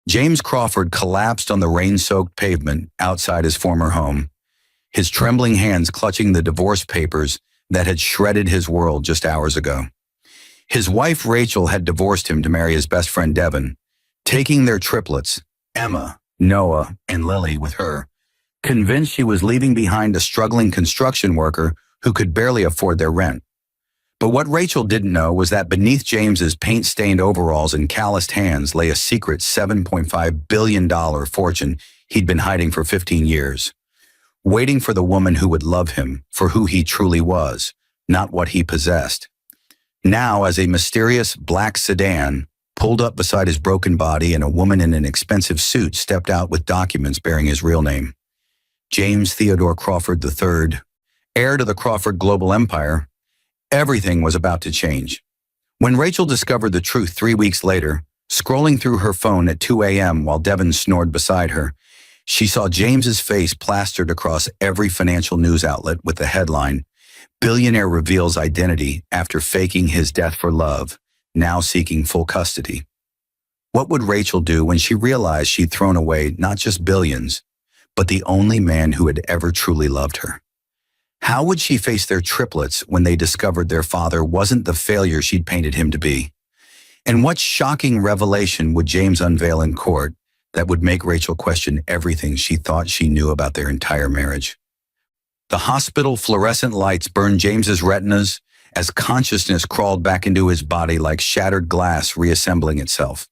James Crawford collapsed on the rain-soaked pavement outside his former home, his trembling hands clutching the divorce papers that had shredded his world just hours ago. His wife Rachel had divorced him to marry his best friend Devin, taking their triplets, Emma, Noah, and Lily, with her, convinced she was leaving behind a struggling construction worker who could barely afford their rent. But what Rachel didn't know was that beneath James's paint-stained overalls and calloused hands lay a secret $7.5 billion fortune he'd been hiding for 15 years, waiting for the woman who would love him for who he truly was, not what he possessed. Now, as a mysterious black sedan pulled up beside his broken body and a woman in an expensive suit stepped out with documents bearing his real name, James Theodore Crawford III, heir to the Crawford global empire, everything was about to change. When Rachel discovered the truth 3 weeks later, scrolling through her phone at 2 a.m. while Devin snored beside her, she saw James's face plastered across every financial news outlet with the headline, "Billionaire reveals identity after faking his death for love, now seeking full custody." What would Rachel do when she realized she'd thrown away not just billions, but the only man who had ever truly loved her? How would she face their triplets when they discovered their father wasn't the failure she'd painted him to be? And what shocking revelation would James unveil in court that would make Rachel question everything she thought she knew about their entire marriage? The hospital fluorescent lights burned James's retinas as consciousness crawled back into his body like shattered glass reassembling itself.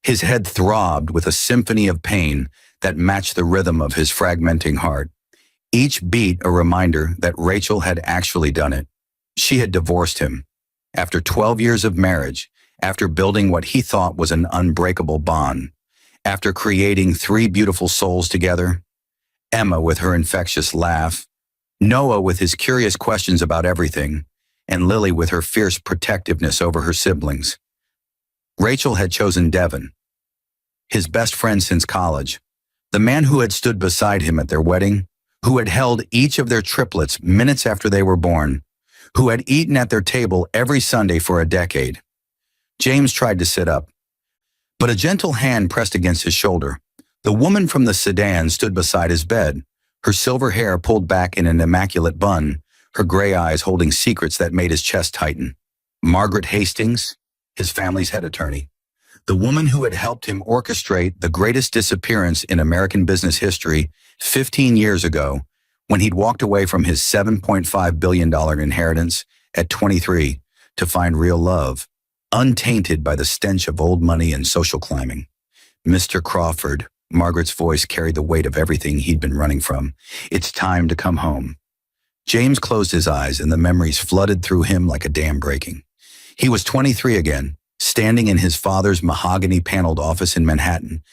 His head throbbed with a symphony of pain that matched the rhythm of his fragmenting heart. Each beat a reminder that Rachel had actually done it. She had divorced him. After 12 years of marriage, after building what he thought was an unbreakable bond, after creating 3 beautiful souls together, Emma with her infectious laugh, Noah with his curious questions about everything, and Lily with her fierce protectiveness over her siblings. Rachel had chosen Devin, his best friend since college, the man who had stood beside him at their wedding, who had held each of their triplets minutes after they were born, who had eaten at their table every Sunday for a decade. James tried to sit up, but a gentle hand pressed against his shoulder. The woman from the sedan stood beside his bed, her silver hair pulled back in an immaculate bun, her gray eyes holding secrets that made his chest tighten. Margaret Hastings, his family's head attorney, the woman who had helped him orchestrate the greatest disappearance in American business history 15 years ago, when he'd walked away from his $7.5 billion inheritance at 23 to find real love, untainted by the stench of old money and social climbing. "Mr. Crawford," Margaret's voice carried the weight of everything he'd been running from. "It's time to come home." James closed his eyes and the memories flooded through him like a dam breaking. He was 23 again, standing in his father's mahogany-paneled office in Manhattan,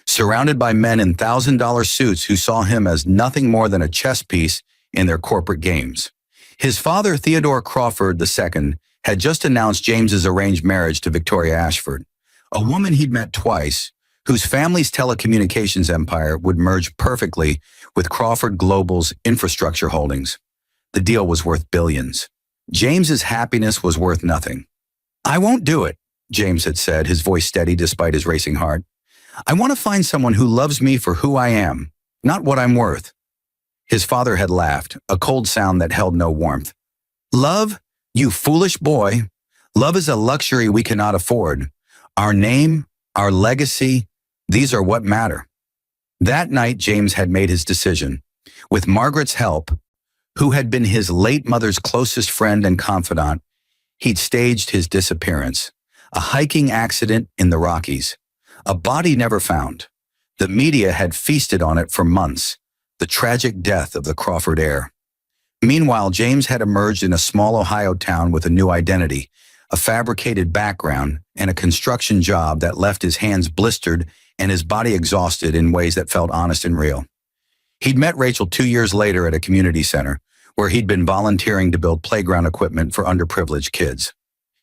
surrounded by men in $1,000 suits who saw him as nothing more than a chess piece in their corporate games. His father, Theodore Crawford II, had just announced James's arranged marriage to Victoria Ashford, a woman he'd met twice, whose family's telecommunications empire would merge perfectly with Crawford Global's infrastructure holdings. The deal was worth billions. James's happiness was worth nothing. "I won't do it," James had said, his voice steady despite his racing heart. "I want to find someone who loves me for who I am, not what I'm worth." His father had laughed, a cold sound that held no warmth. "Love? You foolish boy. Love is a luxury we cannot afford. Our name, our legacy, these are what matter." That night, James had made his decision. With Margaret's help, who had been his late mother's closest friend and confidant, he'd staged his disappearance. A hiking accident in the Rockies. A body never found. The media had feasted on it for months. The tragic death of the Crawford heir. Meanwhile, James had emerged in a small Ohio town with a new identity, a fabricated background, and a construction job that left his hands blistered and his body exhausted in ways that felt honest and real. He'd met Rachel 2 years later at a community center, where he'd been volunteering to build playground equipment for underprivileged kids.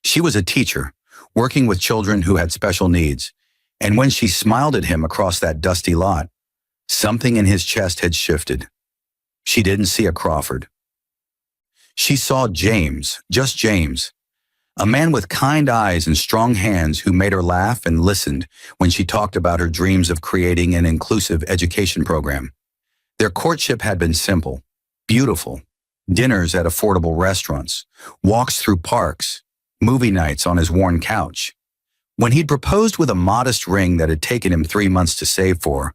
She was a teacher, working with children who had special needs, and when she smiled at him across that dusty lot, something in his chest had shifted. She didn't see a Crawford. She saw James, just James, A man with kind eyes and strong hands who made her laugh and listened when she talked about her dreams of creating an inclusive education program. Their courtship had been simple, beautiful. Dinners at affordable restaurants, walks through parks, movie nights on his worn couch. When he'd proposed with a modest ring that had taken him 3 months to save for,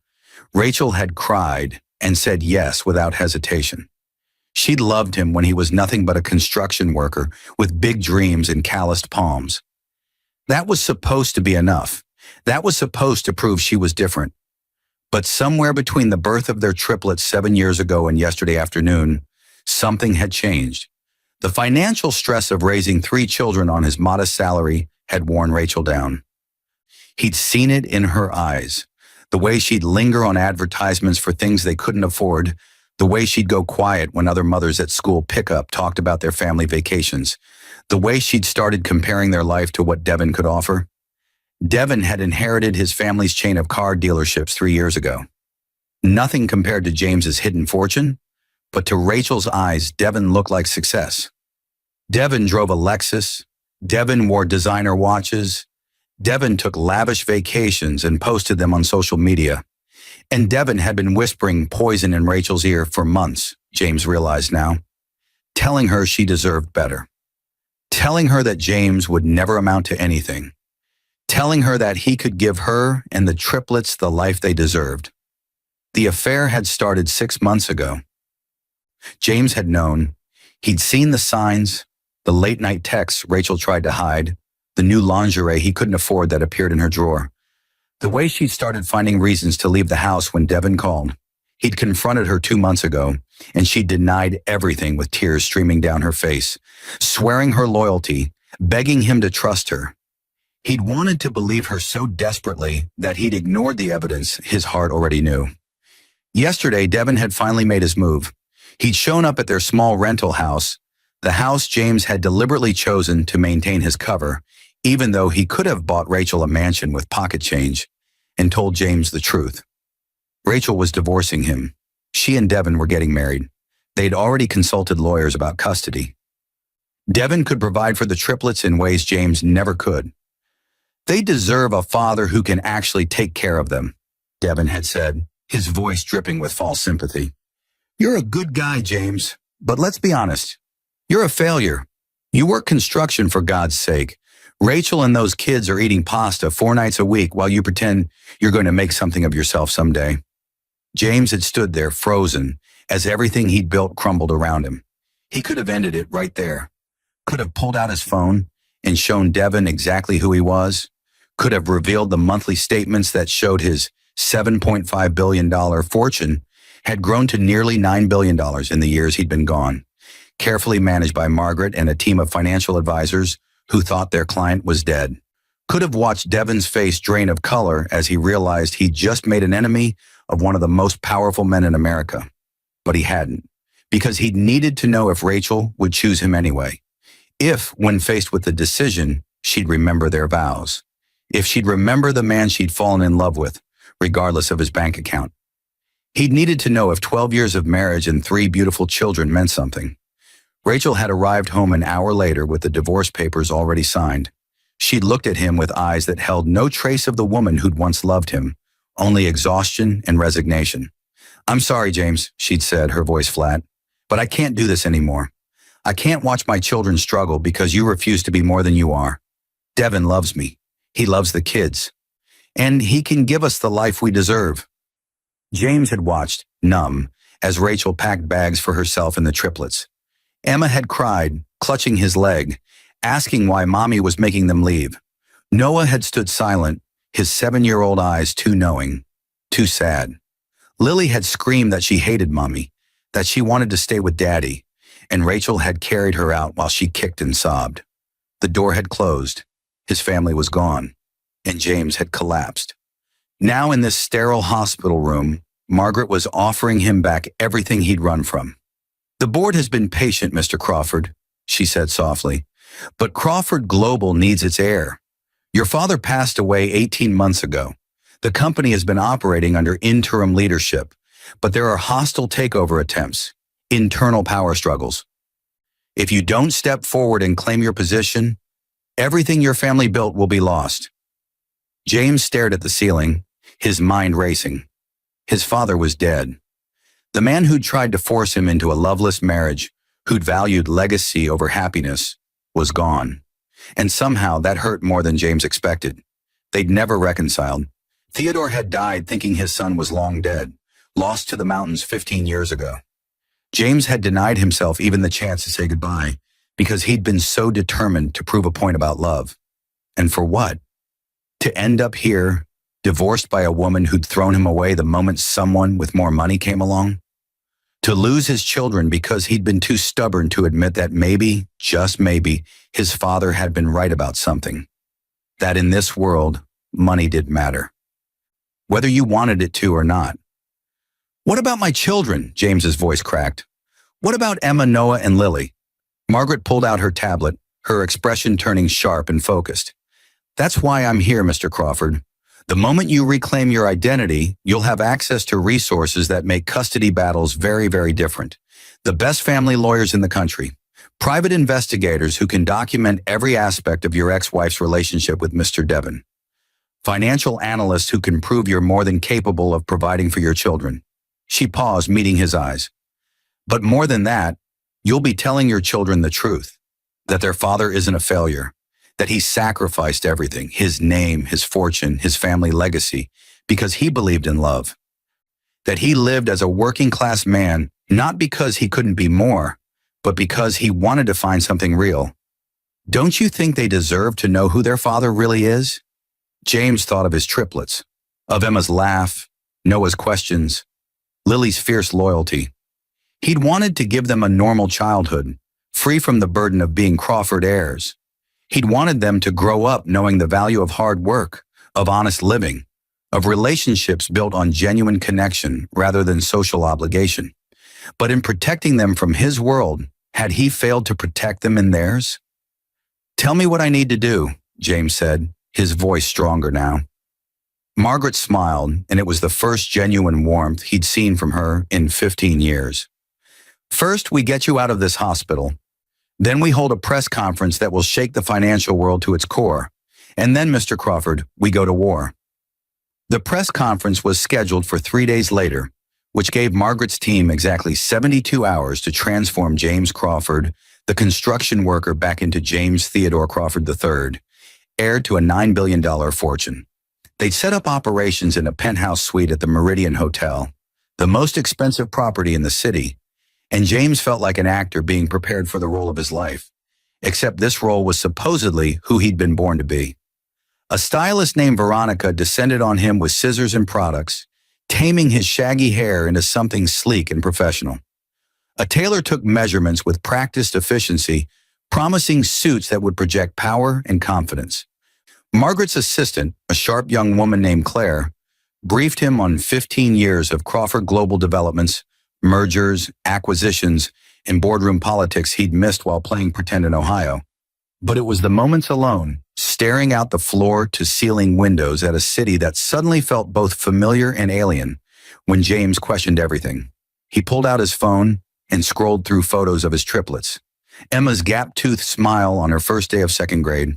Rachel had cried and said yes without hesitation. She'd loved him when he was nothing but a construction worker with big dreams and calloused palms. That was supposed to be enough. That was supposed to prove she was different. But somewhere between the birth of their triplets 7 years ago and yesterday afternoon, something had changed. The financial stress of raising 3 children on his modest salary had worn Rachel down. He'd seen it in her eyes, the way she'd linger on advertisements for things they couldn't afford, the way she'd go quiet when other mothers at school pickup talked about their family vacations, the way she'd started comparing their life to what Devin could offer. Devin had inherited his family's chain of car dealerships 3 years ago. Nothing compared to James's hidden fortune, but to Rachel's eyes, Devin looked like success. Devin drove a Lexus. Devin wore designer watches. Devin took lavish vacations and posted them on social media. And Devin had been whispering poison in Rachel's ear for months, James realized now, telling her she deserved better, telling her that James would never amount to anything, telling her that he could give her and the triplets the life they deserved. The affair had started 6 months ago. James had known. He'd seen the signs, the late-night texts Rachel tried to hide, the new lingerie he couldn't afford that appeared in her drawer. The way she'd started finding reasons to leave the house when Devin called. He'd confronted her 2 months ago, and she denied everything with tears streaming down her face, swearing her loyalty, begging him to trust her. He'd wanted to believe her so desperately that he'd ignored the evidence his heart already knew. Yesterday, Devin had finally made his move. He'd shown up at their small rental house, the house James had deliberately chosen to maintain his cover, even though he could have bought Rachel a mansion with pocket change, and told James the truth. Rachel was divorcing him. She and Devin were getting married. They'd already consulted lawyers about custody. Devin could provide for the triplets in ways James never could. They deserve a father who can actually take care of them, Devin had said, his voice dripping with false sympathy. You're a good guy, James, but let's be honest. You're a failure. You work construction for God's sake. Rachel and those kids are eating pasta 4 nights a week while you pretend you're going to make something of yourself someday. James had stood there frozen as everything he'd built crumbled around him. He could have ended it right there. Could have pulled out his phone and shown Devin exactly who he was. Could have revealed the monthly statements that showed his $7.5 billion fortune had grown to nearly $9 billion in the years he'd been gone, carefully managed by Margaret and a team of financial advisors who thought their client was dead. Could have watched Devin's face drain of color as he realized he'd just made an enemy of one of the most powerful men in America. But he hadn't, because he'd needed to know if Rachel would choose him anyway. If, when faced with the decision, she'd remember their vows. If she'd remember the man she'd fallen in love with, regardless of his bank account. He'd needed to know if 12 years of marriage and 3 beautiful children meant something. Rachel had arrived home an hour later with the divorce papers already signed. She'd looked at him with eyes that held no trace of the woman who'd once loved him, only exhaustion and resignation. I'm sorry, James, she'd said, her voice flat, but I can't do this anymore. I can't watch my children struggle because you refuse to be more than you are. Devin loves me. He loves the kids. And he can give us the life we deserve. James had watched, numb, as Rachel packed bags for herself and the triplets. Emma had cried, clutching his leg, asking why Mommy was making them leave. Noah had stood silent, his 7-year-old eyes too knowing, too sad. Lily had screamed that she hated Mommy, that she wanted to stay with Daddy, and Rachel had carried her out while she kicked and sobbed. The door had closed. His family was gone, and James had collapsed. Now in this sterile hospital room, Margaret was offering him back everything he'd run from. The board has been patient, Mr. Crawford, she said softly, but Crawford Global needs its heir. Your father passed away 18 months ago. The company has been operating under interim leadership, but there are hostile takeover attempts, internal power struggles. If you don't step forward and claim your position, Everything your family built will be lost. James stared at the ceiling, his mind racing. His father was dead. The man who'd tried to force him into a loveless marriage, who'd valued legacy over happiness, was gone. And somehow that hurt more than James expected. They'd never reconciled. Theodore had died thinking his son was long dead, lost to the mountains 15 years ago. James had denied himself even the chance to say goodbye because he'd been so determined to prove a point about love. And for what? To end up here, divorced by a woman who'd thrown him away the moment someone with more money came along? To lose his children because he'd been too stubborn to admit that maybe, just maybe, his father had been right about something. That in this world, money did matter. Whether you wanted it to or not. What about my children? James's voice cracked. What about Emma, Noah, and Lily? Margaret pulled out her tablet, her expression turning sharp and focused. That's why I'm here, Mr. Crawford. The moment you reclaim your identity, you'll have access to resources that make custody battles very, very different. The best family lawyers in the country, private investigators who can document every aspect of your ex-wife's relationship with Mr. Devon, financial analysts who can prove you're more than capable of providing for your children. She paused, meeting his eyes. But more than that, you'll be telling your children the truth, that their father isn't a failure, that he sacrificed everything, his name, his fortune, his family legacy, because he believed in love, that he lived as a working-class man, not because he couldn't be more, but because he wanted to find something real. Don't you think they deserve to know who their father really is? James thought of his triplets, of Emma's laugh, Noah's questions, Lily's fierce loyalty. He'd wanted to give them a normal childhood, free from the burden of being Crawford heirs. He'd wanted them to grow up knowing the value of hard work, of honest living, of relationships built on genuine connection rather than social obligation. But in protecting them from his world, had he failed to protect them in theirs? Tell me what I need to do, James said, his voice stronger now. Margaret smiled, and it was the first genuine warmth he'd seen from her in 15 years. First, we get you out of this hospital. Then we hold a press conference that will shake the financial world to its core. And then, Mr. Crawford, we go to war. The press conference was scheduled for 3 days later, which gave Margaret's team exactly 72 hours to transform James Crawford, the construction worker, back into James Theodore Crawford III, heir to a $9 billion fortune. They'd set up operations in a penthouse suite at the Meridian Hotel, the most expensive property in the city, and James felt like an actor being prepared for the role of his life, except this role was supposedly who he'd been born to be. A stylist named Veronica descended on him with scissors and products, taming his shaggy hair into something sleek and professional. A tailor took measurements with practiced efficiency, promising suits that would project power and confidence. Margaret's assistant, a sharp young woman named Claire, briefed him on 15 years of Crawford global developments, mergers, acquisitions, and boardroom politics he'd missed while playing pretend in Ohio. But it was the moments alone, staring out the floor-to-ceiling windows at a city that suddenly felt both familiar and alien, when James questioned everything. He pulled out his phone and scrolled through photos of his triplets. Emma's gap-toothed smile on her first day of second grade.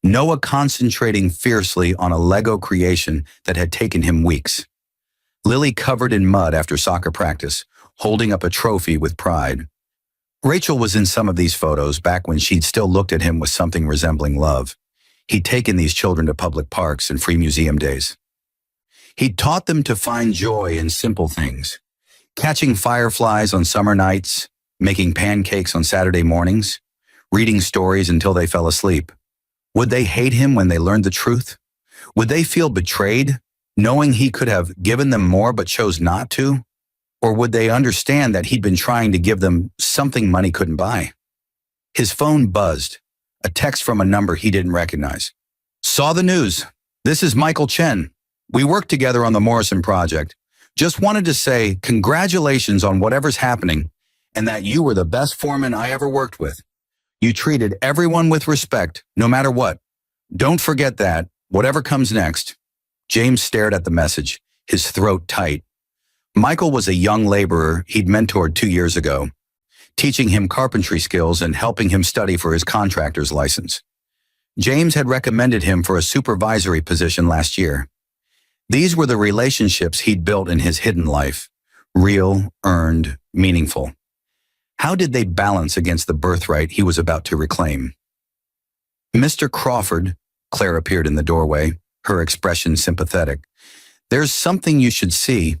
Noah concentrating fiercely on a Lego creation that had taken him weeks. Lily covered in mud after soccer practice, holding up a trophy with pride. Rachel was in some of these photos back when she'd still looked at him with something resembling love. He'd taken these children to public parks and free museum days. He'd taught them to find joy in simple things, catching fireflies on summer nights, making pancakes on Saturday mornings, reading stories until they fell asleep. Would they hate him when they learned the truth? Would they feel betrayed, knowing he could have given them more but chose not to? Or would they understand that he'd been trying to give them something money couldn't buy? His phone buzzed, a text from a number he didn't recognize. Saw the news. This is Michael Chen. We worked together on the Morrison project. Just wanted to say congratulations on whatever's happening and that you were the best foreman I ever worked with. You treated everyone with respect, no matter what. Don't forget that, whatever comes next. James stared at the message, his throat tight. Michael was a young laborer he'd mentored 2 years ago, teaching him carpentry skills and helping him study for his contractor's license. James had recommended him for a supervisory position last year. These were the relationships he'd built in his hidden life. Real, earned, meaningful. How did they balance against the birthright he was about to reclaim? Mr. Crawford, Claire appeared in the doorway, her expression sympathetic. There's something you should see.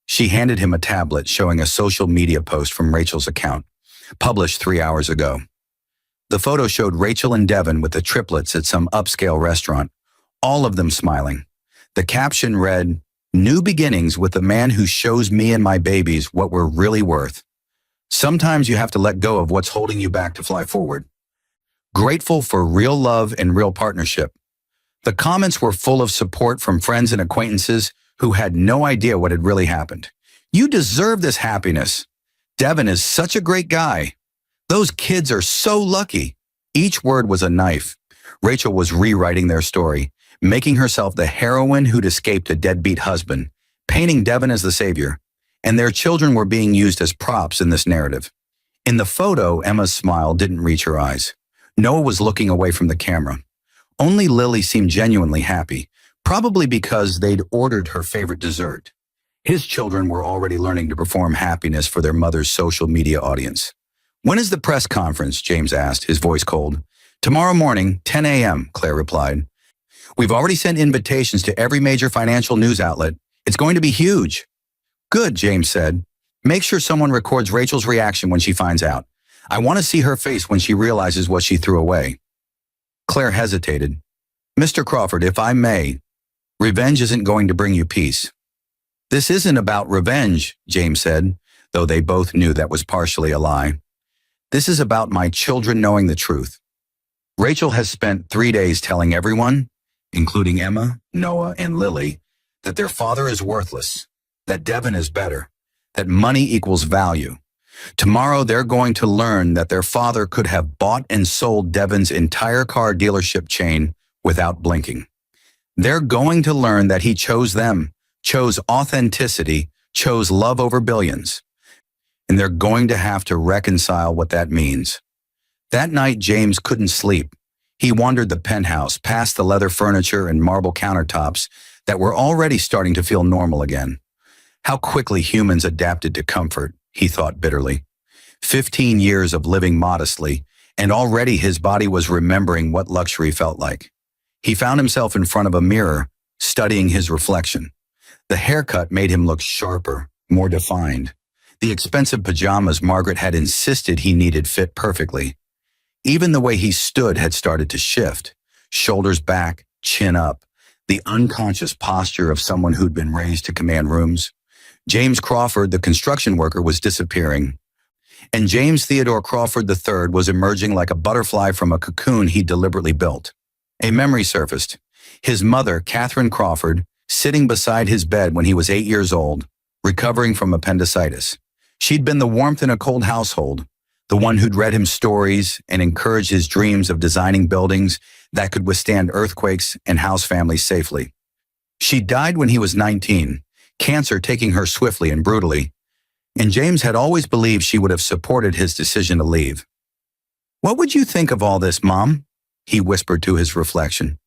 She handed him a tablet showing a social media post from Rachel's account, published 3 hours ago. The photo showed Rachel and Devin with the triplets at some upscale restaurant, all of them smiling. The caption read, "New beginnings with the man who shows me and my babies what we're really worth. Sometimes you have to let go of what's holding you back to fly forward. Grateful for real love and real partnership." The comments were full of support from friends and acquaintances who had no idea what had really happened. "You deserve this happiness. Devin is such a great guy. Those kids are so lucky." Each word was a knife. Rachel was rewriting their story, making herself the heroine who'd escaped a deadbeat husband, painting Devin as the savior, and their children were being used as props in this narrative. In the photo, Emma's smile didn't reach her eyes. Noah was looking away from the camera. Only Lily seemed genuinely happy, probably because they'd ordered her favorite dessert. His children were already learning to perform happiness for their mother's social media audience. "When is the press conference?" James asked, his voice cold. "Tomorrow morning, 10 a.m., Claire replied. "We've already sent invitations to every major financial news outlet. It's going to be huge." "Good," James said. "Make sure someone records Rachel's reaction when she finds out. I want to see her face when she realizes what she threw away." Claire hesitated. "Mr. Crawford, if I may, revenge isn't going to bring you peace." "This isn't about revenge," James said, though they both knew that was partially a lie. "This is about my children knowing the truth. Rachel has spent 3 days telling everyone, including Emma, Noah, and Lily, that their father is worthless, that Devin is better, that money equals value. Tomorrow they're going to learn that their father could have bought and sold Devin's entire car dealership chain without blinking. They're going to learn that he chose them, chose authenticity, chose love over billions. And they're going to have to reconcile what that means." That night, James couldn't sleep. He wandered the penthouse, past the leather furniture and marble countertops that were already starting to feel normal again. How quickly humans adapted to comfort, he thought bitterly. 15 years of living modestly, and already his body was remembering what luxury felt like. He found himself in front of a mirror, studying his reflection. The haircut made him look sharper, more defined. The expensive pajamas Margaret had insisted he needed fit perfectly. Even the way he stood had started to shift. Shoulders back, chin up, the unconscious posture of someone who'd been raised to command rooms. James Crawford, the construction worker, was disappearing. And James Theodore Crawford III was emerging like a butterfly from a cocoon he deliberately built. A memory surfaced. His mother, Catherine Crawford, sitting beside his bed when he was 8 years old, recovering from appendicitis. She'd been the warmth in a cold household, the one who'd read him stories and encouraged his dreams of designing buildings that could withstand earthquakes and house families safely. She died when he was 19, cancer taking her swiftly and brutally, and James had always believed she would have supported his decision to leave. "What would you think of all this, Mom?" he whispered to his reflection.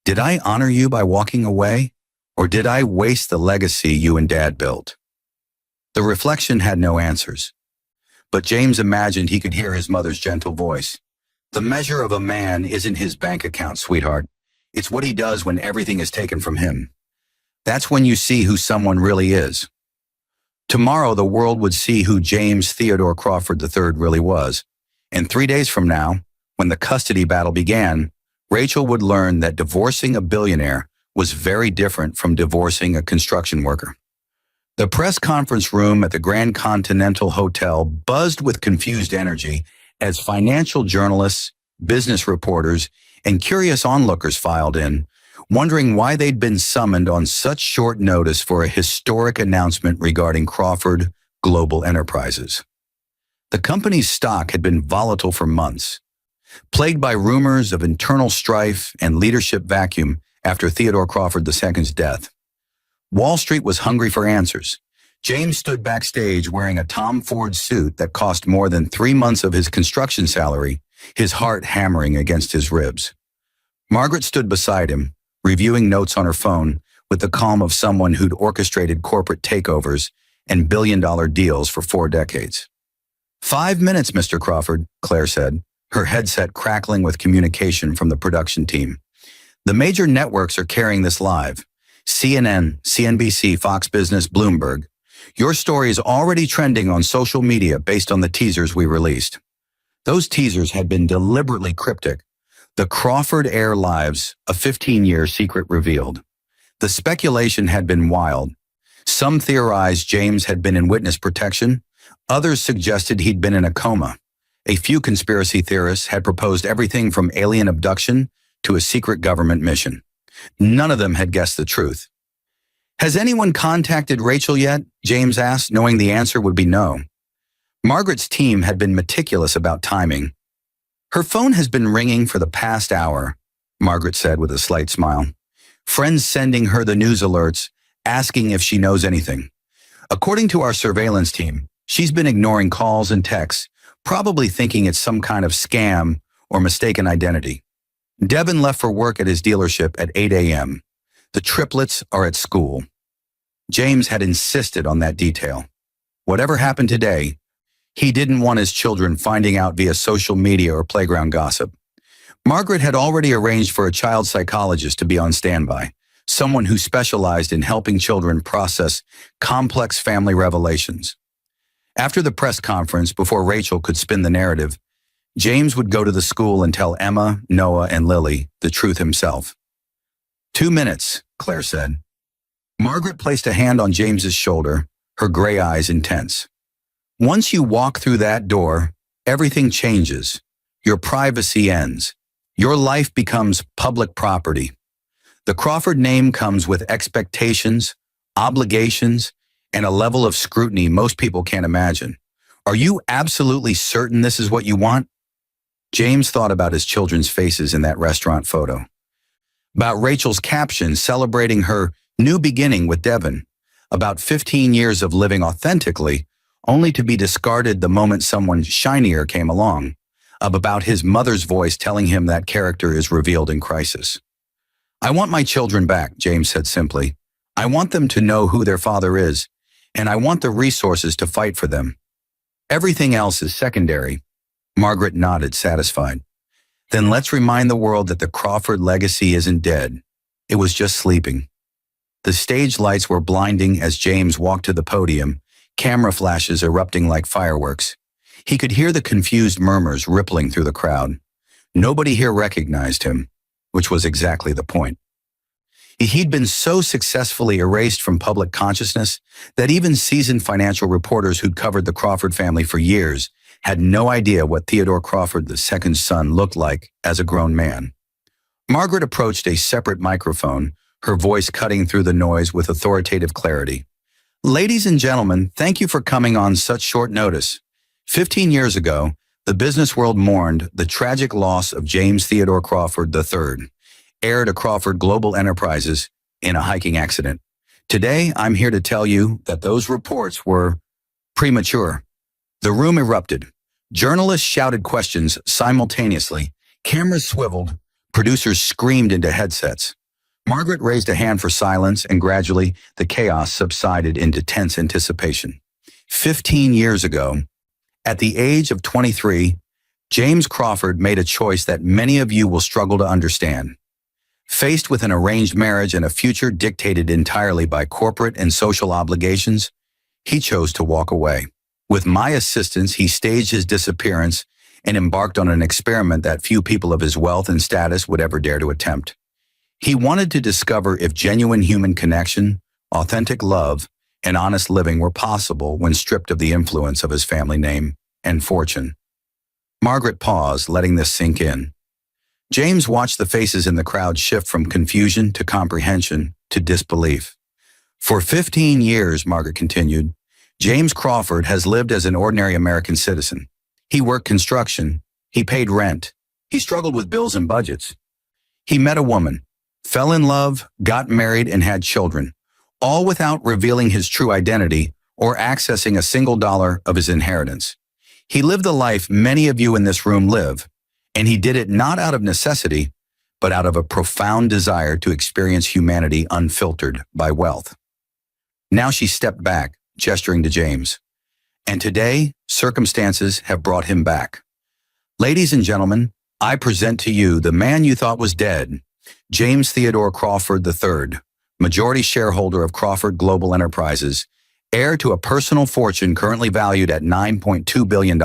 "Did I honor you by walking away, or did I waste the legacy you and Dad built?" The reflection had no answers, but James imagined he could hear his mother's gentle voice. "The measure of a man isn't his bank account, sweetheart. It's what he does when everything is taken from him. That's when you see who someone really is." Tomorrow, the world would see who James Theodore Crawford III really was. And 3 days from now, when the custody battle began, Rachel would learn that divorcing a billionaire was very different from divorcing a construction worker. The press conference room at the Grand Continental Hotel buzzed with confused energy as financial journalists, business reporters, and curious onlookers filed in, wondering why they'd been summoned on such short notice for a historic announcement regarding Crawford Global Enterprises. The company's stock had been volatile for months, plagued by rumors of internal strife and leadership vacuum after Theodore Crawford II's death. Wall Street was hungry for answers. James stood backstage wearing a Tom Ford suit that cost more than 3 months of his construction salary, his heart hammering against his ribs. Margaret stood beside him, reviewing notes on her phone with the calm of someone who'd orchestrated corporate takeovers and billion-dollar deals for 4 decades. 5 minutes, Mr. Crawford, Claire said, her headset crackling with communication from the production team. The major networks are carrying this live. CNN, CNBC, Fox Business, Bloomberg. Your story is already trending on social media based on the teasers we released. Those teasers had been deliberately cryptic. The Crawford heir lives, a 15-year secret revealed. The speculation had been wild. Some theorized James had been in witness protection. Others suggested he'd been in a coma. A few conspiracy theorists had proposed everything from alien abduction to a secret government mission. None of them had guessed the truth. Has anyone contacted Rachel yet? James asked, knowing the answer would be no. Margaret's team had been meticulous about timing. Her phone has been ringing for the past hour, Margaret said with a slight smile. Friends sending her the news alerts, asking if she knows anything. According to our surveillance team, she's been ignoring calls and texts, probably thinking it's some kind of scam or mistaken identity. Devin left for work at his dealership at 8 a.m. The triplets are at school. James had insisted on that detail. Whatever happened today, he didn't want his children finding out via social media or playground gossip. Margaret had already arranged for a child psychologist to be on standby, someone who specialized in helping children process complex family revelations. After the press conference, before Rachel could spin the narrative, James would go to the school and tell Emma, Noah, and Lily the truth himself. 2 minutes, Claire said. Margaret placed a hand on James's shoulder, her gray eyes intense. Once you walk through that door, everything changes. Your privacy ends. Your life becomes public property. The Crawford name comes with expectations, obligations, and a level of scrutiny most people can't imagine. Are you absolutely certain this is what you want? James thought about his children's faces in that restaurant photo, about Rachel's caption celebrating her new beginning with Devin, about 15 years of living authentically, only to be discarded the moment someone shinier came along, about his mother's voice telling him that character is revealed in crisis. I want my children back, James said simply. I want them to know who their father is, and I want the resources to fight for them. Everything else is secondary. Margaret nodded, satisfied. Then let's remind the world that the Crawford legacy isn't dead. It was just sleeping. The stage lights were blinding as James walked to the podium, camera flashes erupting like fireworks. He could hear the confused murmurs rippling through the crowd. Nobody here recognized him, which was exactly the point. He'd been so successfully erased from public consciousness that even seasoned financial reporters who'd covered the Crawford family for years had no idea what Theodore Crawford II's son looked like as a grown man. Margaret approached a separate microphone, her voice cutting through the noise with authoritative clarity. Ladies and gentlemen, thank you for coming on such short notice. 15 years ago, the business world mourned the tragic loss of James Theodore Crawford III, heir to Crawford Global Enterprises, in a hiking accident. Today, I'm here to tell you that those reports were premature. The room erupted. Journalists shouted questions simultaneously. Cameras swiveled. Producers screamed into headsets. Margaret raised a hand for silence, and gradually the chaos subsided into tense anticipation. 15 years ago, at the age of 23, James Crawford made a choice that many of you will struggle to understand. Faced with an arranged marriage and a future dictated entirely by corporate and social obligations, he chose to walk away. With my assistance, he staged his disappearance and embarked on an experiment that few people of his wealth and status would ever dare to attempt. He wanted to discover if genuine human connection, authentic love, and honest living were possible when stripped of the influence of his family name and fortune. Margaret paused, letting this sink in. James watched the faces in the crowd shift from confusion to comprehension to disbelief. For 15 years, Margaret continued, James Crawford has lived as an ordinary American citizen. He worked construction. He paid rent. He struggled with bills and budgets. He met a woman, fell in love, got married, and had children, all without revealing his true identity or accessing a single dollar of his inheritance. He lived the life many of you in this room live, and he did it not out of necessity, but out of a profound desire to experience humanity unfiltered by wealth. Now she stepped back, gesturing to James. And today, circumstances have brought him back. Ladies and gentlemen, I present to you the man you thought was dead, James Theodore Crawford III, majority shareholder of Crawford Global Enterprises, heir to a personal fortune currently valued at $9.2 billion,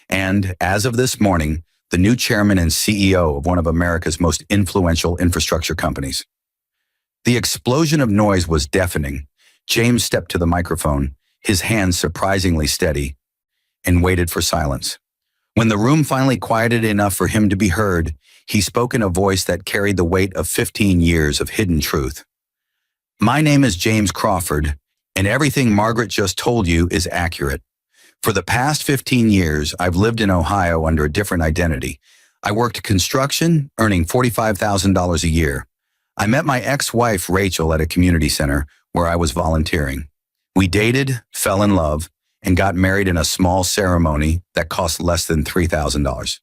and, as of this morning, the new chairman and CEO of one of America's most influential infrastructure companies. The explosion of noise was deafening. James stepped to the microphone, his hands surprisingly steady, and waited for silence. When the room finally quieted enough for him to be heard, he spoke in a voice that carried the weight of 15 years of hidden truth. My name is James Crawford, and everything Margaret just told you is accurate. For the past 15 years, I've lived in Ohio under a different identity. I worked construction, earning $45,000 a year. I met my ex-wife, Rachel, at a community center where I was volunteering. We dated, fell in love, and got married in a small ceremony that cost less than $3,000.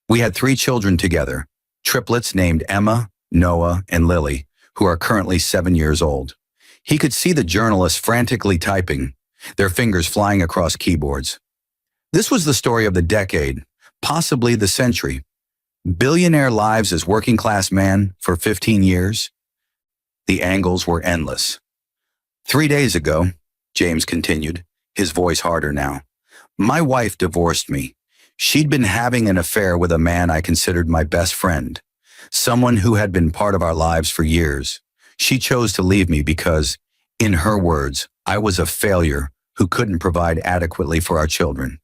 We had 3 children together, triplets named Emma, Noah, and Lily, who are currently 7 years old. He could see the journalists frantically typing, their fingers flying across keyboards. This was the story of the decade, possibly the century. Billionaire lives as working-class man for 15 years. The angles were endless. 3 days ago, James continued, his voice harder now, my wife divorced me. She'd been having an affair with a man I considered my best friend, someone who had been part of our lives for years. She chose to leave me because, in her words, I was a failure who couldn't provide adequately for our children.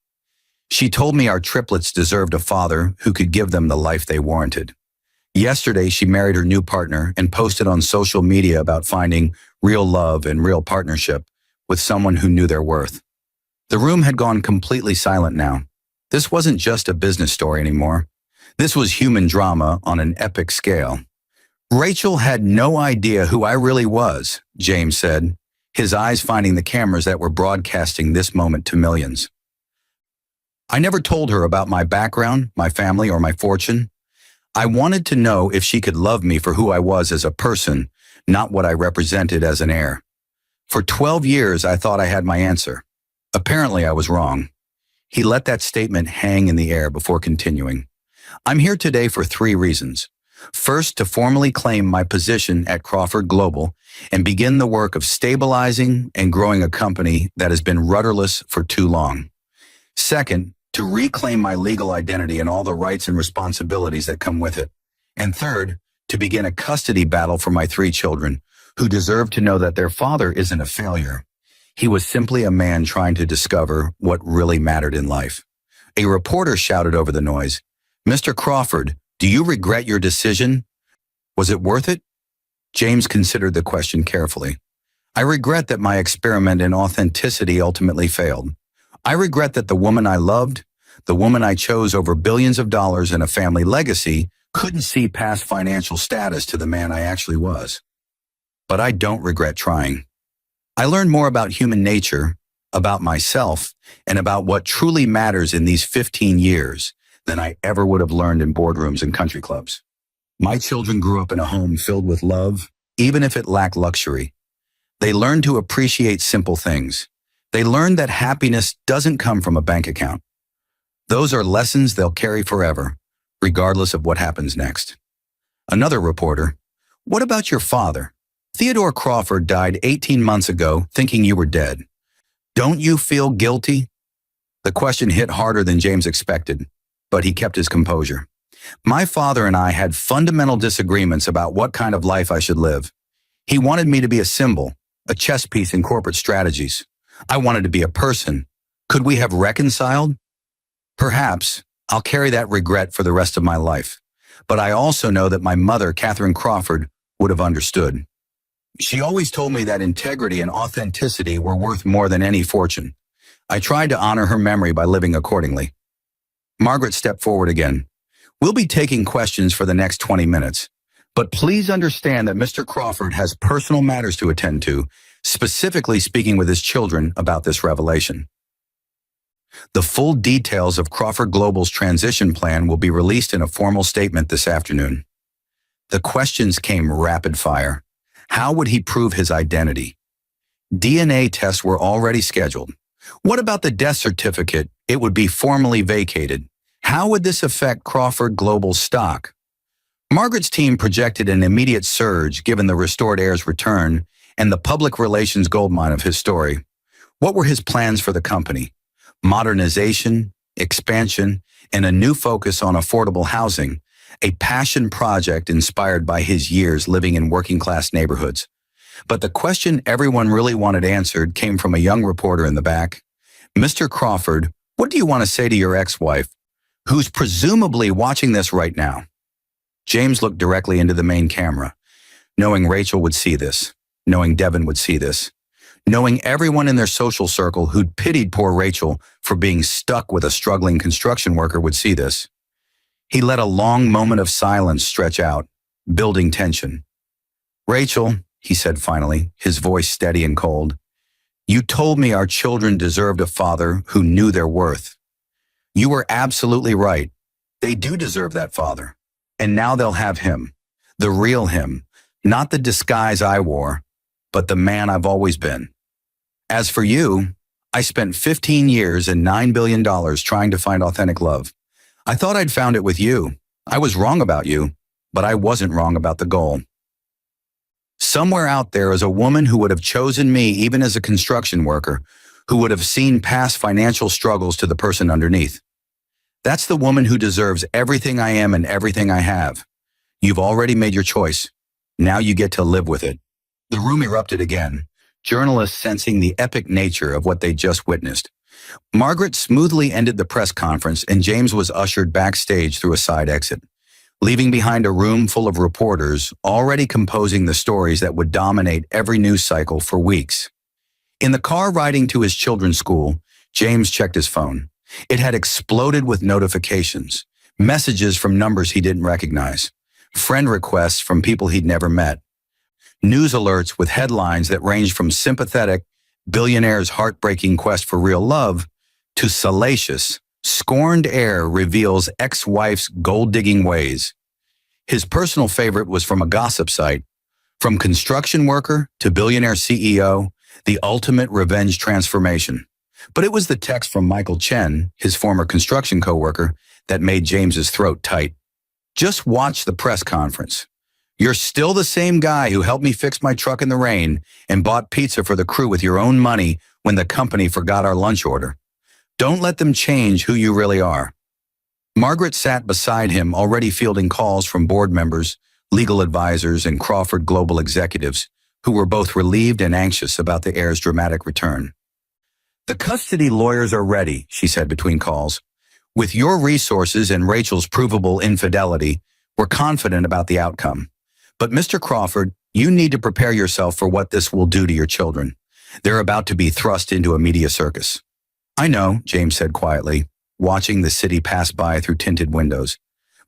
She told me our triplets deserved a father who could give them the life they warranted. Yesterday, she married her new partner and posted on social media about finding real love and real partnership with someone who knew their worth. The room had gone completely silent now. This wasn't just a business story anymore. This was human drama on an epic scale. Rachel had no idea who I really was, James said, his eyes finding the cameras that were broadcasting this moment to millions. I never told her about my background, my family, or my fortune. I wanted to know if she could love me for who I was as a person, not what I represented as an heir. For 12 years, I thought I had my answer. Apparently, I was wrong. He let that statement hang in the air before continuing. I'm here today for 3 reasons. First, to formally claim my position at Crawford Global and begin the work of stabilizing and growing a company that has been rudderless for too long. Second, to reclaim my legal identity and all the rights and responsibilities that come with it. And third, to begin a custody battle for my 3 children, who deserve to know that their father isn't a failure. He was simply a man trying to discover what really mattered in life. A reporter shouted over the noise, Mr. Crawford, do you regret your decision? Was it worth it? James considered the question carefully. I regret that my experiment in authenticity ultimately failed. I regret that the woman I loved, the woman I chose over billions of dollars and a family legacy, couldn't see past financial status to the man I actually was. But I don't regret trying. I learned more about human nature, about myself, and about what truly matters in these 15 years than I ever would have learned in boardrooms and country clubs. My children grew up in a home filled with love, even if it lacked luxury. They learned to appreciate simple things. They learned that happiness doesn't come from a bank account. Those are lessons they'll carry forever, regardless of what happens next. Another reporter, what about your father? Theodore Crawford died 18 months ago thinking you were dead. Don't you feel guilty? The question hit harder than James expected, but he kept his composure. My father and I had fundamental disagreements about what kind of life I should live. He wanted me to be a symbol, a chess piece in corporate strategies. I wanted to be a person. Could we have reconciled? Perhaps. I'll carry that regret for the rest of my life. But I also know that my mother, Catherine Crawford, would have understood. She always told me that integrity and authenticity were worth more than any fortune. I tried to honor her memory by living accordingly. Margaret stepped forward again. We'll be taking questions for the next 20 minutes, but please understand that Mr. Crawford has personal matters to attend to, specifically speaking with his children about this revelation. The full details of Crawford Global's transition plan will be released in a formal statement this afternoon. The questions came rapid fire. How would he prove his identity? DNA tests were already scheduled. What about the death certificate? It would be formally vacated. How would this affect Crawford Global's stock? Margaret's team projected an immediate surge given the restored heir's return and the public relations goldmine of his story. What were his plans for the company? Modernization, expansion, and a new focus on affordable housing, a passion project inspired by his years living in working-class neighborhoods. But the question everyone really wanted answered came from a young reporter in the back. Mr. Crawford, what do you want to say to your ex-wife, who's presumably watching this right now? James looked directly into the main camera, knowing Rachel would see this, knowing Devin would see this, knowing everyone in their social circle who'd pitied poor Rachel for being stuck with a struggling construction worker would see this. He let a long moment of silence stretch out, building tension. Rachel, he said finally, his voice steady and cold, you told me our children deserved a father who knew their worth. You were absolutely right. They do deserve that father. And now they'll have him, the real him, not the disguise I wore, but the man I've always been. As for you, I spent 15 years and $9 billion trying to find authentic love. I thought I'd found it with you. I was wrong about you, but I wasn't wrong about the goal. Somewhere out there is a woman who would have chosen me even as a construction worker, who would have seen past financial struggles to the person underneath. That's the woman who deserves everything I am and everything I have. You've already made your choice. Now you get to live with it. The room erupted again, journalists sensing the epic nature of what they just witnessed. Margaret smoothly ended the press conference and James was ushered backstage through a side exit, leaving behind a room full of reporters already composing the stories that would dominate every news cycle for weeks. In the car riding to his children's school, James checked his phone. It had exploded with notifications, messages from numbers he didn't recognize, friend requests from people he'd never met, news alerts with headlines that ranged from sympathetic, billionaire's heartbreaking quest for real love, to salacious, scorned heir reveals ex-wife's gold-digging ways. His personal favorite was from a gossip site. From construction worker to billionaire CEO, the ultimate revenge transformation. But it was the text from Michael Chen, his former construction coworker, that made James's throat tight. Just watch the press conference. You're still the same guy who helped me fix my truck in the rain and bought pizza for the crew with your own money when the company forgot our lunch order. Don't let them change who you really are. Margaret sat beside him, already fielding calls from board members, legal advisors, and Crawford Global executives, who were both relieved and anxious about the heir's dramatic return. The custody lawyers are ready, she said between calls. With your resources and Rachel's provable infidelity, we're confident about the outcome. But Mr. Crawford, you need to prepare yourself for what this will do to your children. They're about to be thrust into a media circus. I know, James said quietly, watching the city pass by through tinted windows.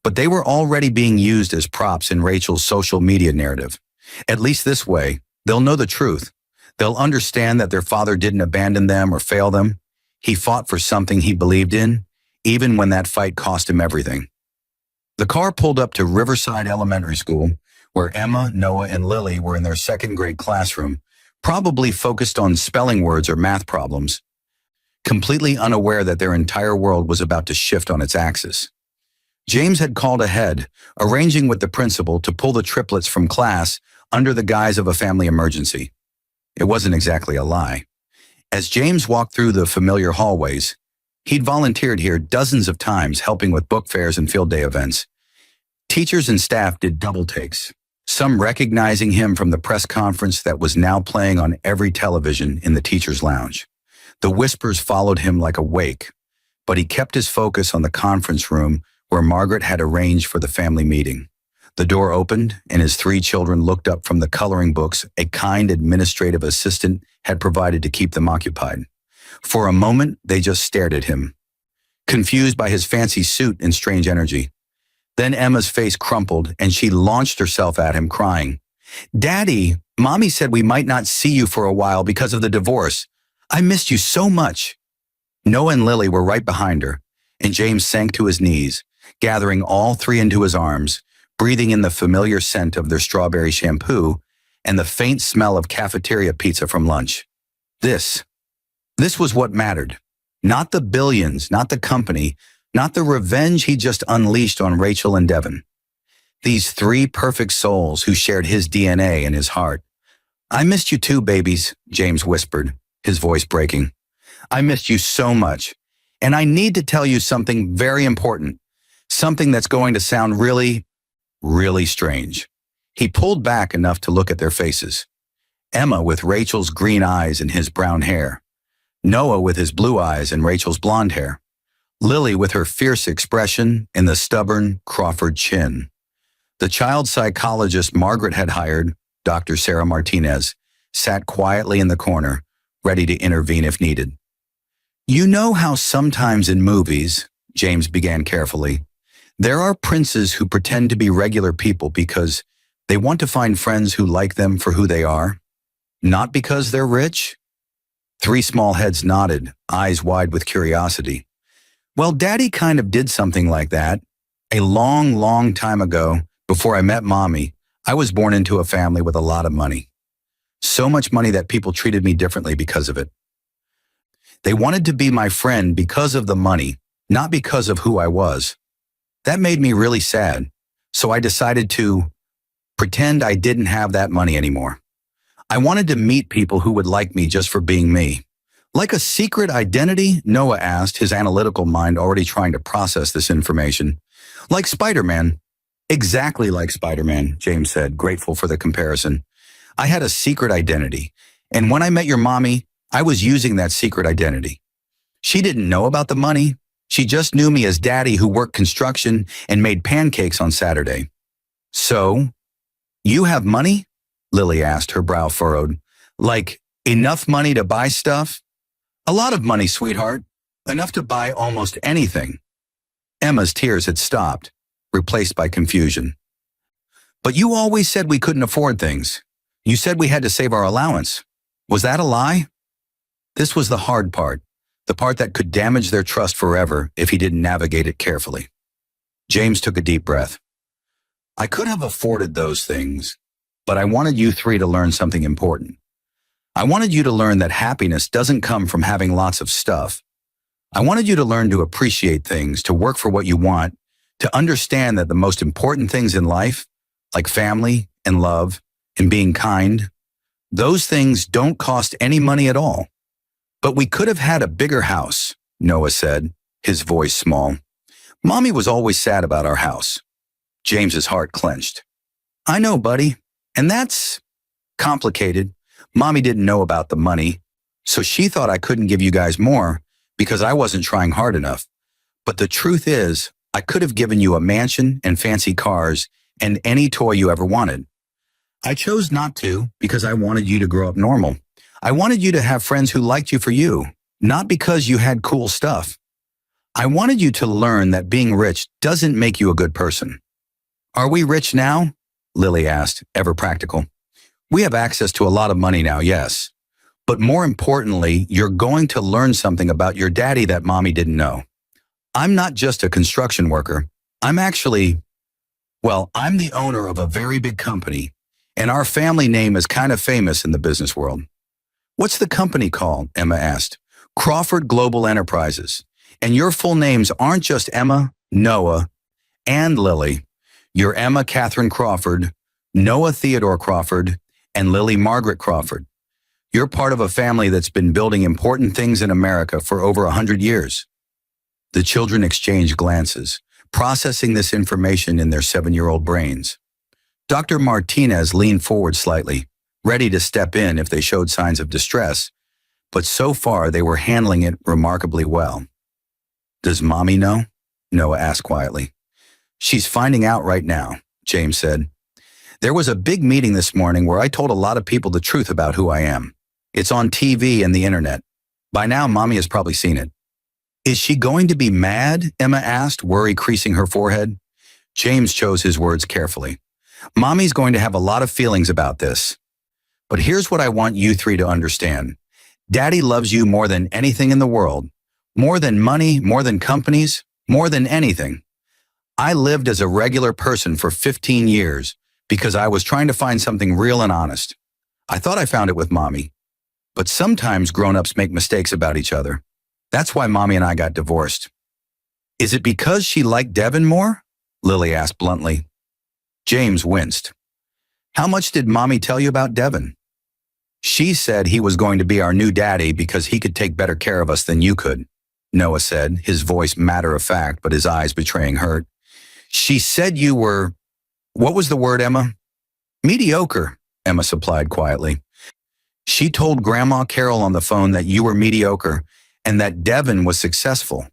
But they were already being used as props in Rachel's social media narrative. At least this way, they'll know the truth. They'll understand that their father didn't abandon them or fail them. He fought for something he believed in, even when that fight cost him everything. The car pulled up to Riverside Elementary School, where Emma, Noah, and Lily were in their second grade classroom, probably focused on spelling words or math problems, completely unaware that their entire world was about to shift on its axis. James had called ahead, arranging with the principal to pull the triplets from class under the guise of a family emergency. It wasn't exactly a lie. As James walked through the familiar hallways, he'd volunteered here dozens of times helping with book fairs and field day events. Teachers and staff did double takes, some recognizing him from the press conference that was now playing on every television in the teacher's lounge. The whispers followed him like a wake, but he kept his focus on the conference room where Margaret had arranged for the family meeting. The door opened, and his three children looked up from the coloring books a kind administrative assistant had provided to keep them occupied. For a moment, they just stared at him, confused by his fancy suit and strange energy. Then Emma's face crumpled, and she launched herself at him, crying, "Daddy, Mommy said we might not see you for a while because of the divorce. I missed you so much." Noah and Lily were right behind her, and James sank to his knees, gathering all three into his arms, breathing in the familiar scent of their strawberry shampoo and the faint smell of cafeteria pizza from lunch. This was what mattered. Not the billions, not the company, not the revenge he just unleashed on Rachel and Devin. These three perfect souls who shared his DNA and his heart. "I missed you too, babies," James whispered, his voice breaking. "I missed you so much. And I need to tell you something very important, something that's going to sound really, really strange." He pulled back enough to look at their faces. Emma with Rachel's green eyes and his brown hair. Noah with his blue eyes and Rachel's blonde hair. Lily with her fierce expression and the stubborn Crawford chin. The child psychologist Margaret had hired, Dr. Sarah Martinez, sat quietly in the corner, ready to intervene if needed. "You know how sometimes in movies," James began carefully, "there are princes who pretend to be regular people because they want to find friends who like them for who they are, not because they're rich?" Three small heads nodded, eyes wide with curiosity. "Well, Daddy kind of did something like that. A long, long time ago, before I met Mommy, I was born into a family with a lot of money. So much money that people treated me differently because of it. They wanted to be my friend because of the money, not because of who I was. That made me really sad, so I decided to pretend I didn't have that money anymore. I wanted to meet people who would like me just for being me." "Like a secret identity?" Noah asked, his analytical mind already trying to process this information. "Like Spider-Man." "Exactly like Spider-Man," James said, grateful for the comparison. "I had a secret identity, and when I met your mommy, I was using that secret identity. She didn't know about the money. She just knew me as Daddy who worked construction and made pancakes on Saturday." "So, you have money?" Lily asked, her brow furrowed. "Like, enough money to buy stuff?" "A lot of money, sweetheart. Enough to buy almost anything." Emma's tears had stopped, replaced by confusion. "But you always said we couldn't afford things. You said we had to save our allowance. Was that a lie?" This was the hard part, the part that could damage their trust forever if he didn't navigate it carefully. James took a deep breath. "I could have afforded those things, but I wanted you three to learn something important. I wanted you to learn that happiness doesn't come from having lots of stuff. I wanted you to learn to appreciate things, to work for what you want, to understand that the most important things in life, like family and love and being kind, those things don't cost any money at all. But we could have had a bigger house," Noah said, his voice small. "Mommy was always sad about our house." James's heart clenched. "I know, buddy, and that's complicated. Mommy didn't know about the money, so she thought I couldn't give you guys more because I wasn't trying hard enough. But the truth is, I could have given you a mansion and fancy cars and any toy you ever wanted. I chose not to because I wanted you to grow up normal. I wanted you to have friends who liked you for you, not because you had cool stuff. I wanted you to learn that being rich doesn't make you a good person." "Are we rich now?" Lily asked, ever practical. "We have access to a lot of money now, yes. But more importantly, you're going to learn something about your daddy that Mommy didn't know. I'm not just a construction worker. I'm the owner of a very big company, and our family name is kind of famous in the business world." "What's the company called?" Emma asked. "Crawford Global Enterprises. And your full names aren't just Emma, Noah, and Lily. You're Emma Catherine Crawford, Noah Theodore Crawford, and Lily Margaret Crawford. You're part of a family that's been building important things in America for over 100 years. The children exchanged glances, processing this information in their 7-year-old brains. Dr. Martinez leaned forward slightly, ready to step in if they showed signs of distress, but so far they were handling it remarkably well. "Does Mommy know?" Noah asked quietly. "She's finding out right now," James said. "There was a big meeting this morning where I told a lot of people the truth about who I am. It's on TV and the internet. By now, Mommy has probably seen it." "Is she going to be mad?" Emma asked, worry creasing her forehead. James chose his words carefully. "Mommy's going to have a lot of feelings about this. But here's what I want you three to understand. Daddy loves you more than anything in the world. More than money, more than companies, more than anything. I lived as a regular person for 15 years because I was trying to find something real and honest. I thought I found it with Mommy. But sometimes grown-ups make mistakes about each other. That's why Mommy and I got divorced. Is it because she liked Devin more? Lily asked bluntly. James winced. How much did Mommy tell you about Devin? She said he was going to be our new daddy because he could take better care of us than you could, Noah said, his voice matter of fact, but his eyes betraying hurt. She said you were, what was the word, Emma? Mediocre, Emma supplied quietly. She told Grandma Carol on the phone that you were mediocre and that Devin was successful.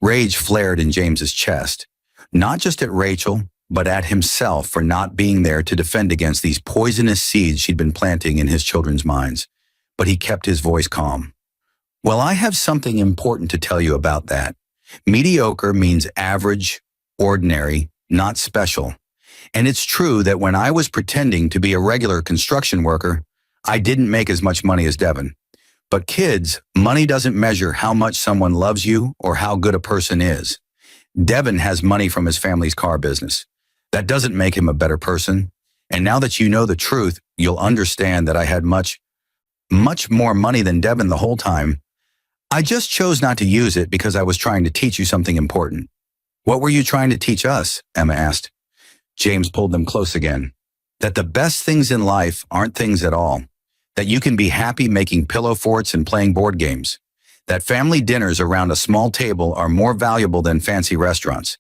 Rage flared in James's chest, not just at Rachel, but at himself for not being there to defend against these poisonous seeds she'd been planting in his children's minds. But he kept his voice calm. Well, I have something important to tell you about that. Mediocre means average, ordinary, not special. And it's true that when I was pretending to be a regular construction worker, I didn't make as much money as Devin. But kids, money doesn't measure how much someone loves you or how good a person is. Devin has money from his family's car business. That doesn't make him a better person. And now that you know the truth, you'll understand that I had much more money than Devin the whole time. I just chose not to use it because I was trying to teach you something important. What were you trying to teach us? Emma asked. James pulled them close again. That the best things in life aren't things at all. That you can be happy making pillow forts and playing board games. That family dinners around a small table are more valuable than fancy restaurants.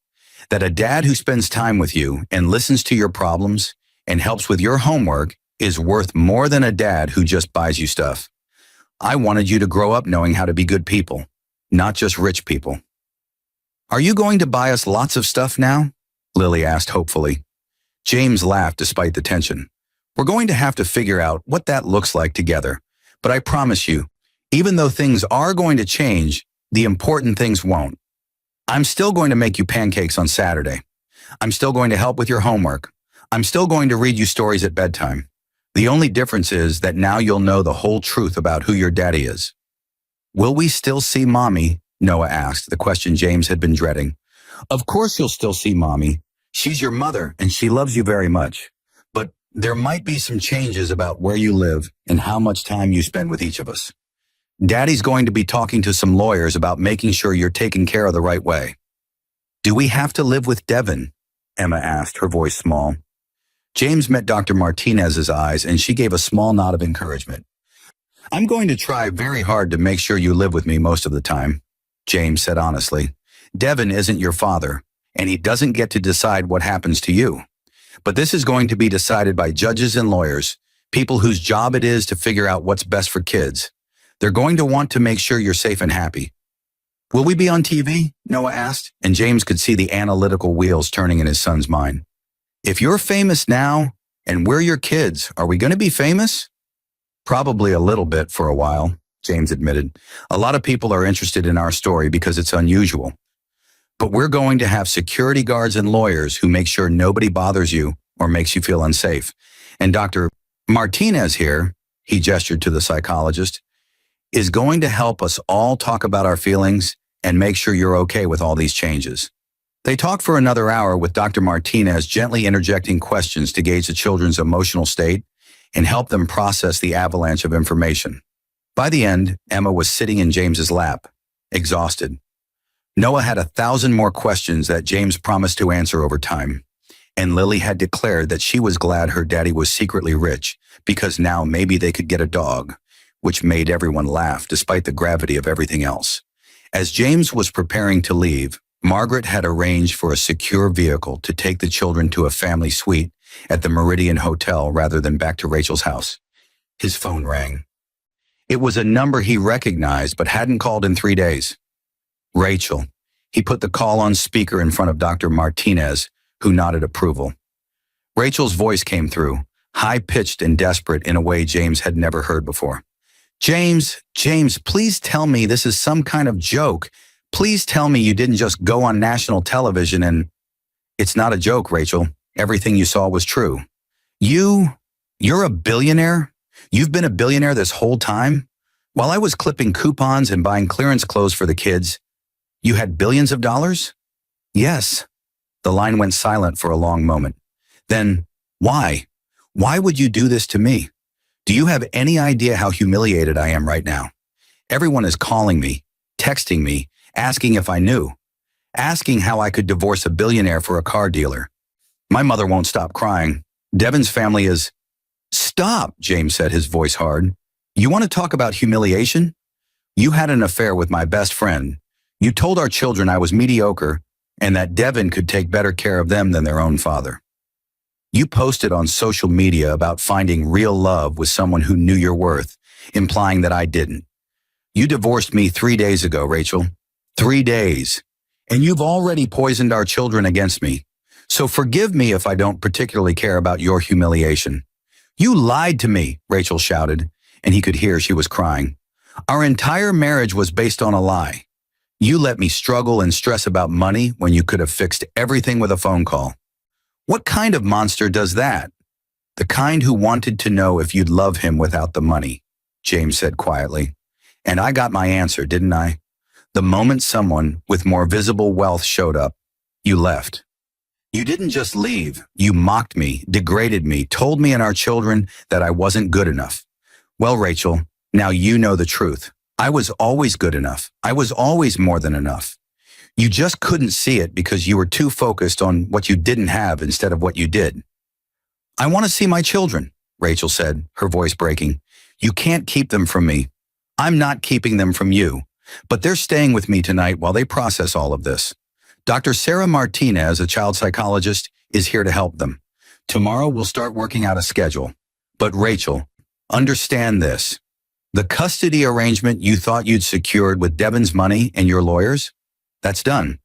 That a dad who spends time with you and listens to your problems and helps with your homework is worth more than a dad who just buys you stuff. I wanted you to grow up knowing how to be good people, not just rich people. Are you going to buy us lots of stuff now? Lily asked hopefully. James laughed despite the tension. We're going to have to figure out what that looks like together. But I promise you, even though things are going to change, the important things won't. I'm still going to make you pancakes on Saturday. I'm still going to help with your homework. I'm still going to read you stories at bedtime. The only difference is that now you'll know the whole truth about who your daddy is. Will we still see Mommy? Noah asked, the question James had been dreading. Of course you'll still see Mommy. She's your mother and she loves you very much. But there might be some changes about where you live and how much time you spend with each of us. Daddy's going to be talking to some lawyers about making sure you're taken care of the right way. Do we have to live with Devin? Emma asked, her voice small. James met Dr. Martinez's eyes and she gave a small nod of encouragement. I'm going to try very hard to make sure you live with me most of the time, James said honestly. Devin isn't your father, and he doesn't get to decide what happens to you. But this is going to be decided by judges and lawyers, people whose job it is to figure out what's best for kids. They're going to want to make sure you're safe and happy. Will we be on TV? Noah asked, and James could see the analytical wheels turning in his son's mind. If you're famous now, and we're your kids, are we going to be famous? Probably a little bit for a while, James admitted. A lot of people are interested in our story because it's unusual. But we're going to have security guards and lawyers who make sure nobody bothers you or makes you feel unsafe. And Dr. Martinez here, he gestured to the psychologist, is going to help us all talk about our feelings and make sure you're okay with all these changes. They talked for another hour with Dr. Martinez gently interjecting questions to gauge the children's emotional state and help them process the avalanche of information. By the end, Emma was sitting in James's lap, exhausted. Noah had 1,000 more questions that James promised to answer over time, and Lily had declared that she was glad her daddy was secretly rich because now maybe they could get a dog, which made everyone laugh despite the gravity of everything else. As James was preparing to leave, Margaret had arranged for a secure vehicle to take the children to a family suite at the Meridian Hotel rather than back to Rachel's house. His phone rang. It was a number he recognized but hadn't called in 3 days. Rachel. He put the call on speaker in front of Dr. Martinez, who nodded approval. Rachel's voice came through, high-pitched and desperate in a way James had never heard before. James, please tell me this is some kind of joke. Please tell me you didn't just go on national television and... It's not a joke, Rachel. Everything you saw was true. You're a billionaire? You've been a billionaire this whole time? While I was clipping coupons and buying clearance clothes for the kids, you had billions of dollars? Yes. The line went silent for a long moment. Then, why? Why would you do this to me? Do you have any idea how humiliated I am right now? Everyone is calling me, texting me, asking if I knew, asking how I could divorce a billionaire for a car dealer. My mother won't stop crying. Devon's family is... Stop, James said, his voice hard. You want to talk about humiliation? You had an affair with my best friend. You told our children I was mediocre and that Devon could take better care of them than their own father. You posted on social media about finding real love with someone who knew your worth, implying that I didn't. You divorced me 3 days ago, Rachel. 3 days. And you've already poisoned our children against me. So forgive me if I don't particularly care about your humiliation. You lied to me, Rachel shouted, and he could hear she was crying. Our entire marriage was based on a lie. You let me struggle and stress about money when you could have fixed everything with a phone call. What kind of monster does that? The kind who wanted to know if you'd love him without the money, James said quietly. And I got my answer, didn't I? The moment someone with more visible wealth showed up, you left. You didn't just leave. You mocked me, degraded me, told me and our children that I wasn't good enough. Well, Rachel, now you know the truth. I was always good enough. I was always more than enough. You just couldn't see it because you were too focused on what you didn't have instead of what you did. I want to see my children, Rachel said, her voice breaking. You can't keep them from me. I'm not keeping them from you, but they're staying with me tonight while they process all of this. Dr. Sarah Martinez, a child psychologist, is here to help them. Tomorrow we'll start working out a schedule. But Rachel, understand this. The custody arrangement you thought you'd secured with Devon's money and your lawyers, that's done.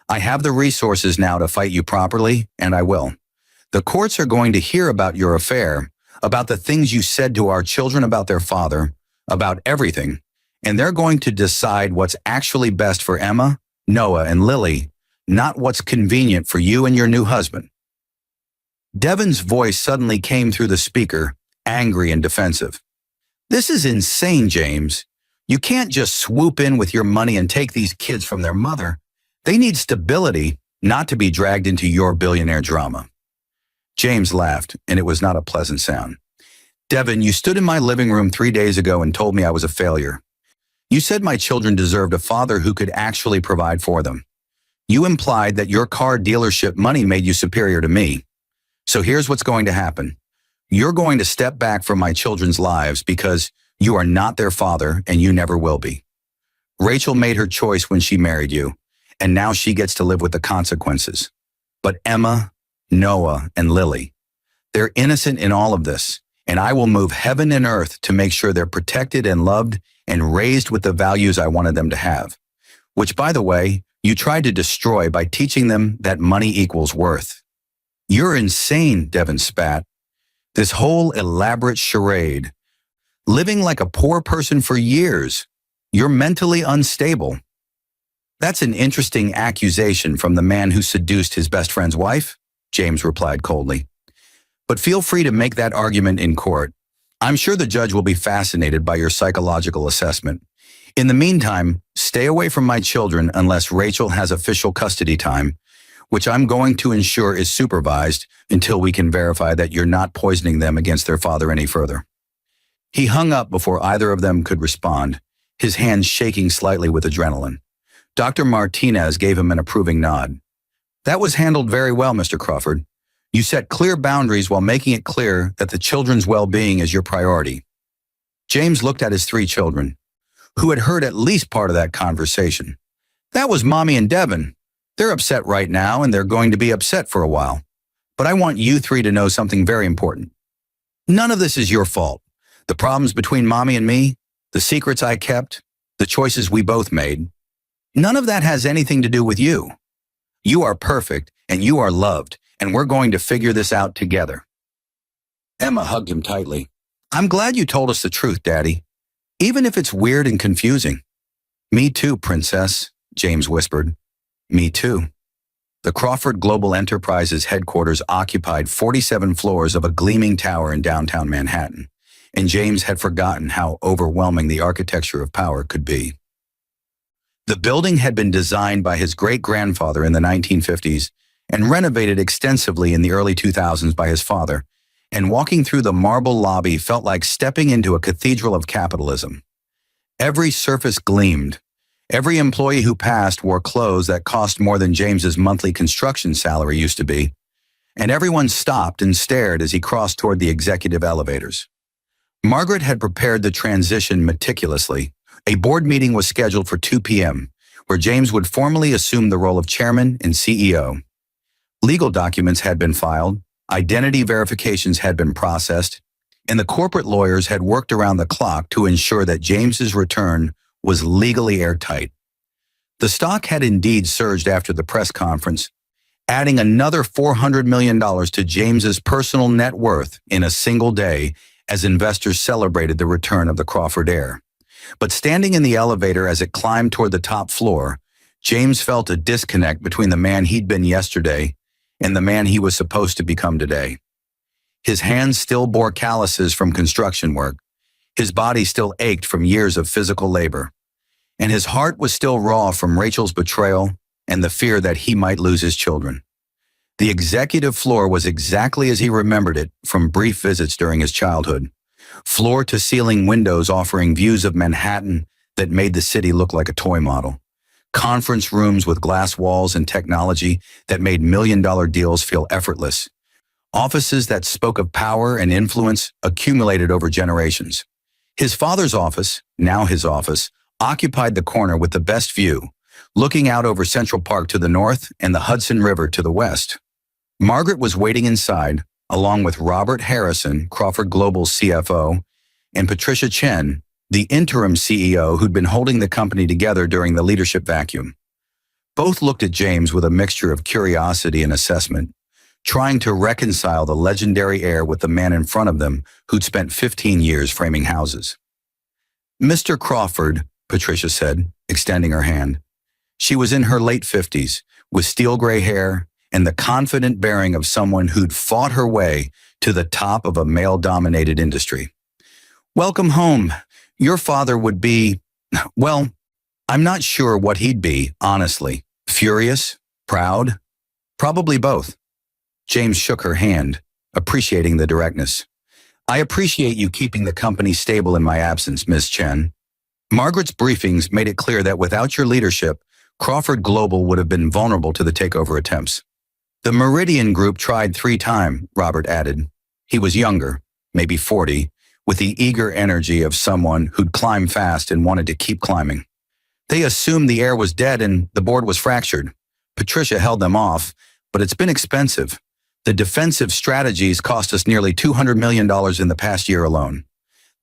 I have the resources now to fight you properly, and I will. The courts are going to hear about your affair, about the things you said to our children about their father, about everything, and they're going to decide what's actually best for Emma, Noah, and Lily, not what's convenient for you and your new husband. Devon's voice suddenly came through the speaker, angry and defensive. This is insane, James. You can't just swoop in with your money and take these kids from their mother. They need stability, not to be dragged into your billionaire drama. James laughed, and it was not a pleasant sound. Devon, you stood in my living room 3 days ago and told me I was a failure. You said my children deserved a father who could actually provide for them. You implied that your car dealership money made you superior to me. So here's what's going to happen. You're going to step back from my children's lives because you are not their father and you never will be. Rachel made her choice when she married you, and now she gets to live with the consequences. But Emma, Noah, and Lily, they're innocent in all of this, and I will move heaven and earth to make sure they're protected and loved and raised with the values I wanted them to have, which, by the way, you tried to destroy by teaching them that money equals worth. You're insane, Devon spat. This whole elaborate charade. Living like a poor person for years. You're mentally unstable. That's an interesting accusation from the man who seduced his best friend's wife, James replied coldly. But feel free to make that argument in court. I'm sure the judge will be fascinated by your psychological assessment. In the meantime, stay away from my children unless Rachel has official custody time, which I'm going to ensure is supervised until we can verify that you're not poisoning them against their father any further. He hung up before either of them could respond, his hands shaking slightly with adrenaline. Dr. Martinez gave him an approving nod. That was handled very well, Mr. Crawford. You set clear boundaries while making it clear that the children's well-being is your priority. James looked at his 3 children, who had heard at least part of that conversation. That was Mommy and Devon. They're upset right now, and they're going to be upset for a while. But I want you 3 to know something very important. None of this is your fault. The problems between Mommy and me, the secrets I kept, the choices we both made, none of that has anything to do with you. You are perfect, and you are loved, and we're going to figure this out together. Emma hugged him tightly. I'm glad you told us the truth, Daddy, even if it's weird and confusing. Me too, Princess, James whispered. Me too. The Crawford Global Enterprises headquarters occupied 47 floors of a gleaming tower in downtown Manhattan, and James had forgotten how overwhelming the architecture of power could be. The building had been designed by his great-grandfather in the 1950s and renovated extensively in the early 2000s by his father, and walking through the marble lobby felt like stepping into a cathedral of capitalism. Every surface gleamed. Every employee who passed wore clothes that cost more than James's monthly construction salary used to be, and everyone stopped and stared as he crossed toward the executive elevators. Margaret had prepared the transition meticulously. A board meeting was scheduled for 2 p.m., where James would formally assume the role of chairman and CEO. Legal documents had been filed, identity verifications had been processed, and the corporate lawyers had worked around the clock to ensure that James's return was legally airtight. The stock had indeed surged after the press conference, adding another $400 million to James's personal net worth in a single day as investors celebrated the return of the Crawford heir. But standing in the elevator as it climbed toward the top floor, James felt a disconnect between the man he'd been yesterday and the man he was supposed to become today. His hands still bore calluses from construction work, his body still ached from years of physical labor, and his heart was still raw from Rachel's betrayal and the fear that he might lose his children. The executive floor was exactly as he remembered it from brief visits during his childhood. Floor-to-ceiling windows offering views of Manhattan that made the city look like a toy model. Conference rooms with glass walls and technology that made million-dollar deals feel effortless. Offices that spoke of power and influence accumulated over generations. His father's office, now his office, occupied the corner with the best view, looking out over Central Park to the north and the Hudson River to the west. Margaret was waiting inside, along with Robert Harrison, Crawford Global's CFO, and Patricia Chen, the interim CEO who'd been holding the company together during the leadership vacuum. Both looked at James with a mixture of curiosity and assessment, trying to reconcile the legendary heir with the man in front of them who'd spent 15 years framing houses. "Mr. Crawford," Patricia said, extending her hand. She was in her late 50s, with steel gray hair and the confident bearing of someone who'd fought her way to the top of a male-dominated industry. "Welcome home. Your father would be, well, I'm not sure what he'd be, honestly. Furious? Proud? Probably both." James shook her hand, appreciating the directness. "I appreciate you keeping the company stable in my absence, Ms. Chen. Margaret's briefings made it clear that without your leadership, Crawford Global would have been vulnerable to the takeover attempts." "The Meridian Group tried 3 times, Robert added. He was younger, maybe 40, with the eager energy of someone who'd climbed fast and wanted to keep climbing. They assumed the heir was dead and the board was fractured. Patricia held them off, but it's been expensive. The defensive strategies cost us nearly $200 million in the past year alone."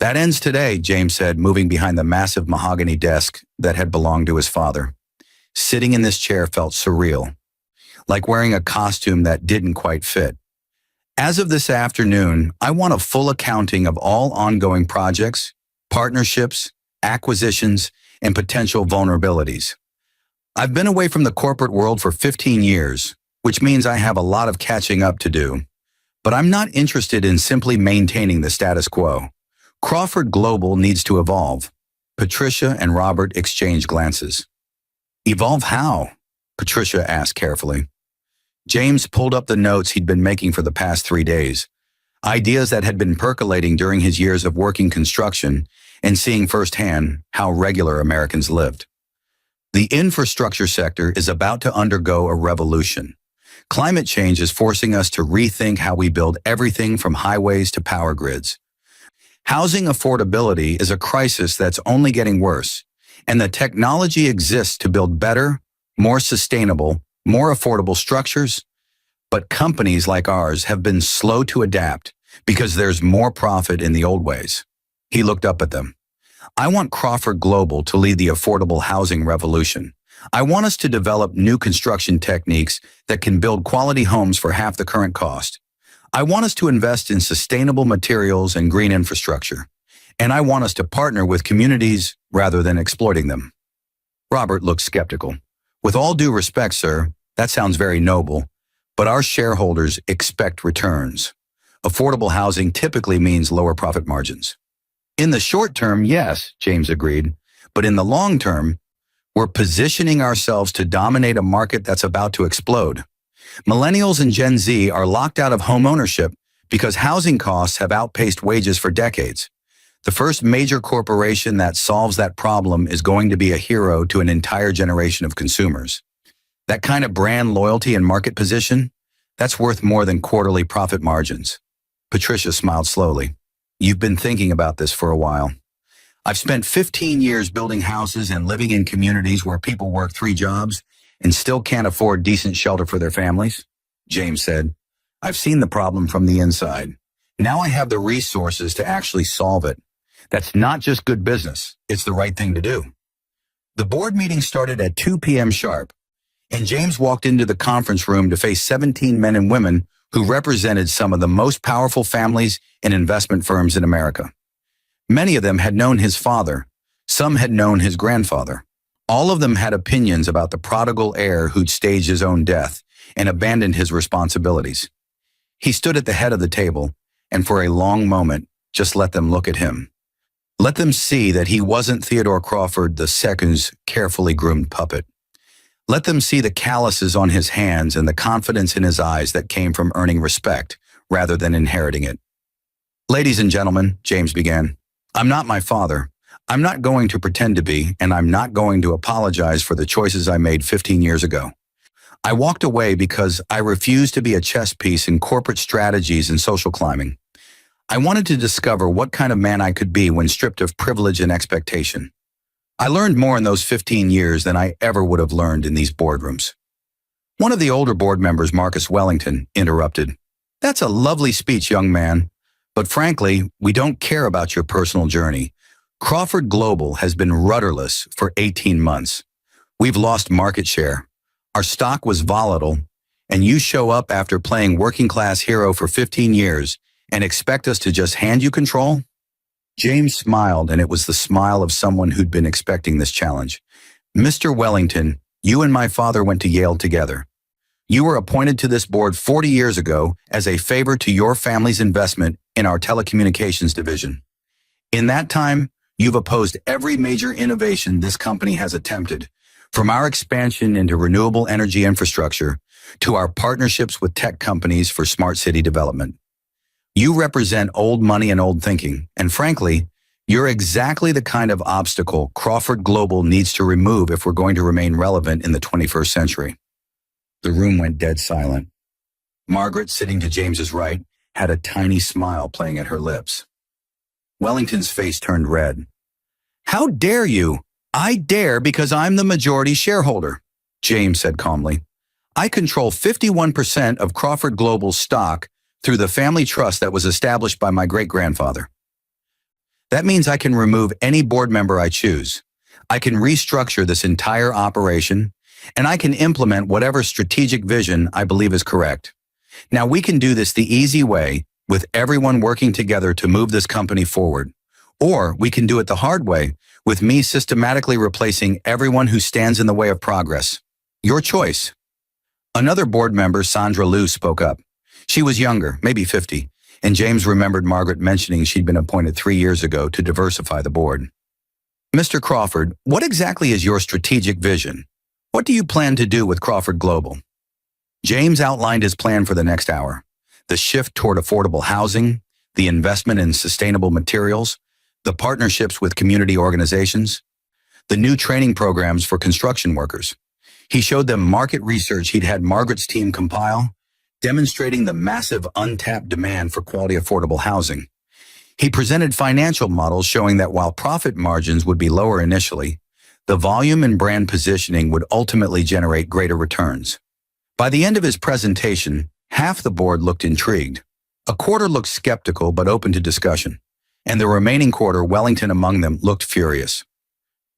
"That ends today," James said, moving behind the massive mahogany desk that had belonged to his father. Sitting in this chair felt surreal, like wearing a costume that didn't quite fit. "As of this afternoon, I want a full accounting of all ongoing projects, partnerships, acquisitions, and potential vulnerabilities. I've been away from the corporate world for 15 years, which means I have a lot of catching up to do. But I'm not interested in simply maintaining the status quo. Crawford Global needs to evolve." Patricia and Robert exchanged glances. "Evolve how?" Patricia asked carefully. James pulled up the notes he'd been making for the past 3 days, ideas that had been percolating during his years of working construction and seeing firsthand how regular Americans lived. "The infrastructure sector is about to undergo a revolution. Climate change is forcing us to rethink how we build everything from highways to power grids. Housing affordability is a crisis that's only getting worse, and the technology exists to build better, more sustainable, more affordable structures, but companies like ours have been slow to adapt because there's more profit in the old ways." He looked up at them. "I want Crawford Global to lead the affordable housing revolution. I want us to develop new construction techniques that can build quality homes for half the current cost. I want us to invest in sustainable materials and green infrastructure. And I want us to partner with communities rather than exploiting them." Robert looked skeptical. "With all due respect, sir, that sounds very noble, but our shareholders expect returns. Affordable housing typically means lower profit margins." "In the short term, yes," James agreed, "but in the long term, we're positioning ourselves to dominate a market that's about to explode. Millennials and Gen Z are locked out of home ownership because housing costs have outpaced wages for decades. The first major corporation that solves that problem is going to be a hero to an entire generation of consumers. That kind of brand loyalty and market position, that's worth more than quarterly profit margins. Patricia smiled slowly. You've been thinking about this for a while. I've spent 15 years building houses and living in communities where people work 3 jobs and still can't afford decent shelter for their families, James said. I've seen the problem from the inside. Now I have the resources to actually solve it. That's not just good business. It's the right thing to do. The board meeting started at 2 p.m. sharp, and James walked into the conference room to face 17 men and women who represented some of the most powerful families and investment firms in America. Many of them had known his father. Some had known his grandfather. All of them had opinions about the prodigal heir who'd staged his own death and abandoned his responsibilities. He stood at the head of the table and for a long moment just let them look at him. Let them see that he wasn't Theodore Crawford II's carefully groomed puppet. Let them see the calluses on his hands and the confidence in his eyes that came from earning respect rather than inheriting it. Ladies and gentlemen, James began, I'm not my father. I'm not going to pretend to be, and I'm not going to apologize for the choices I made 15 years ago. I walked away because I refused to be a chess piece in corporate strategies and social climbing. I wanted to discover what kind of man I could be when stripped of privilege and expectation. I learned more in those 15 years than I ever would have learned in these boardrooms. One of the older board members, Marcus Wellington, interrupted. That's a lovely speech, young man. But frankly, we don't care about your personal journey. Crawford Global has been rudderless for 18 months. We've lost market share. Our stock was volatile, and you show up after playing working class hero for 15 years and expect us to just hand you control? James smiled, and it was the smile of someone who'd been expecting this challenge. Mr. Wellington, you and my father went to Yale together. You were appointed to this board 40 years ago as a favor to your family's investment in our telecommunications division. In that time, you've opposed every major innovation this company has attempted, from our expansion into renewable energy infrastructure to our partnerships with tech companies for smart city development. You represent old money and old thinking, and frankly, you're exactly the kind of obstacle Crawford Global needs to remove if we're going to remain relevant in the 21st century. The room went dead silent. Margaret, sitting to James's right, had a tiny smile playing at her lips. Wellington's face turned red. How dare you? I dare because I'm the majority shareholder, James said calmly. I control 51% of Crawford Global's stock through the family trust that was established by my great-grandfather. That means I can remove any board member I choose. I can restructure this entire operation, and I can implement whatever strategic vision I believe is correct. Now we can do this the easy way, with everyone working together to move this company forward. Or we can do it the hard way, with me systematically replacing everyone who stands in the way of progress. Your choice. Another board member, Sandra Liu, spoke up. She was younger, maybe 50, and James remembered Margaret mentioning she'd been appointed 3 years ago to diversify the board. Mr. Crawford, what exactly is your strategic vision? What do you plan to do with Crawford Global? James outlined his plan for the next hour. The shift toward affordable housing, the investment in sustainable materials, the partnerships with community organizations, the new training programs for construction workers. He showed them market research he'd had Margaret's team compile, demonstrating the massive untapped demand for quality affordable housing. He presented financial models showing that while profit margins would be lower initially, the volume and brand positioning would ultimately generate greater returns. By the end of his presentation, half the board looked intrigued. A quarter looked skeptical but open to discussion, and the remaining quarter, Wellington among them, looked furious.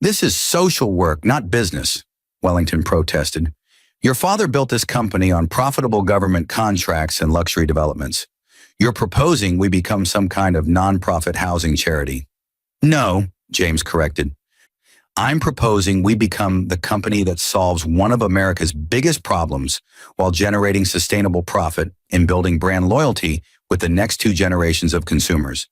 This is social work, not business, Wellington protested. Your father built this company on profitable government contracts and luxury developments. You're proposing we become some kind of nonprofit housing charity. No, James corrected. I'm proposing we become the company that solves one of America's biggest problems while generating sustainable profit and building brand loyalty with the next 2 generations of consumers.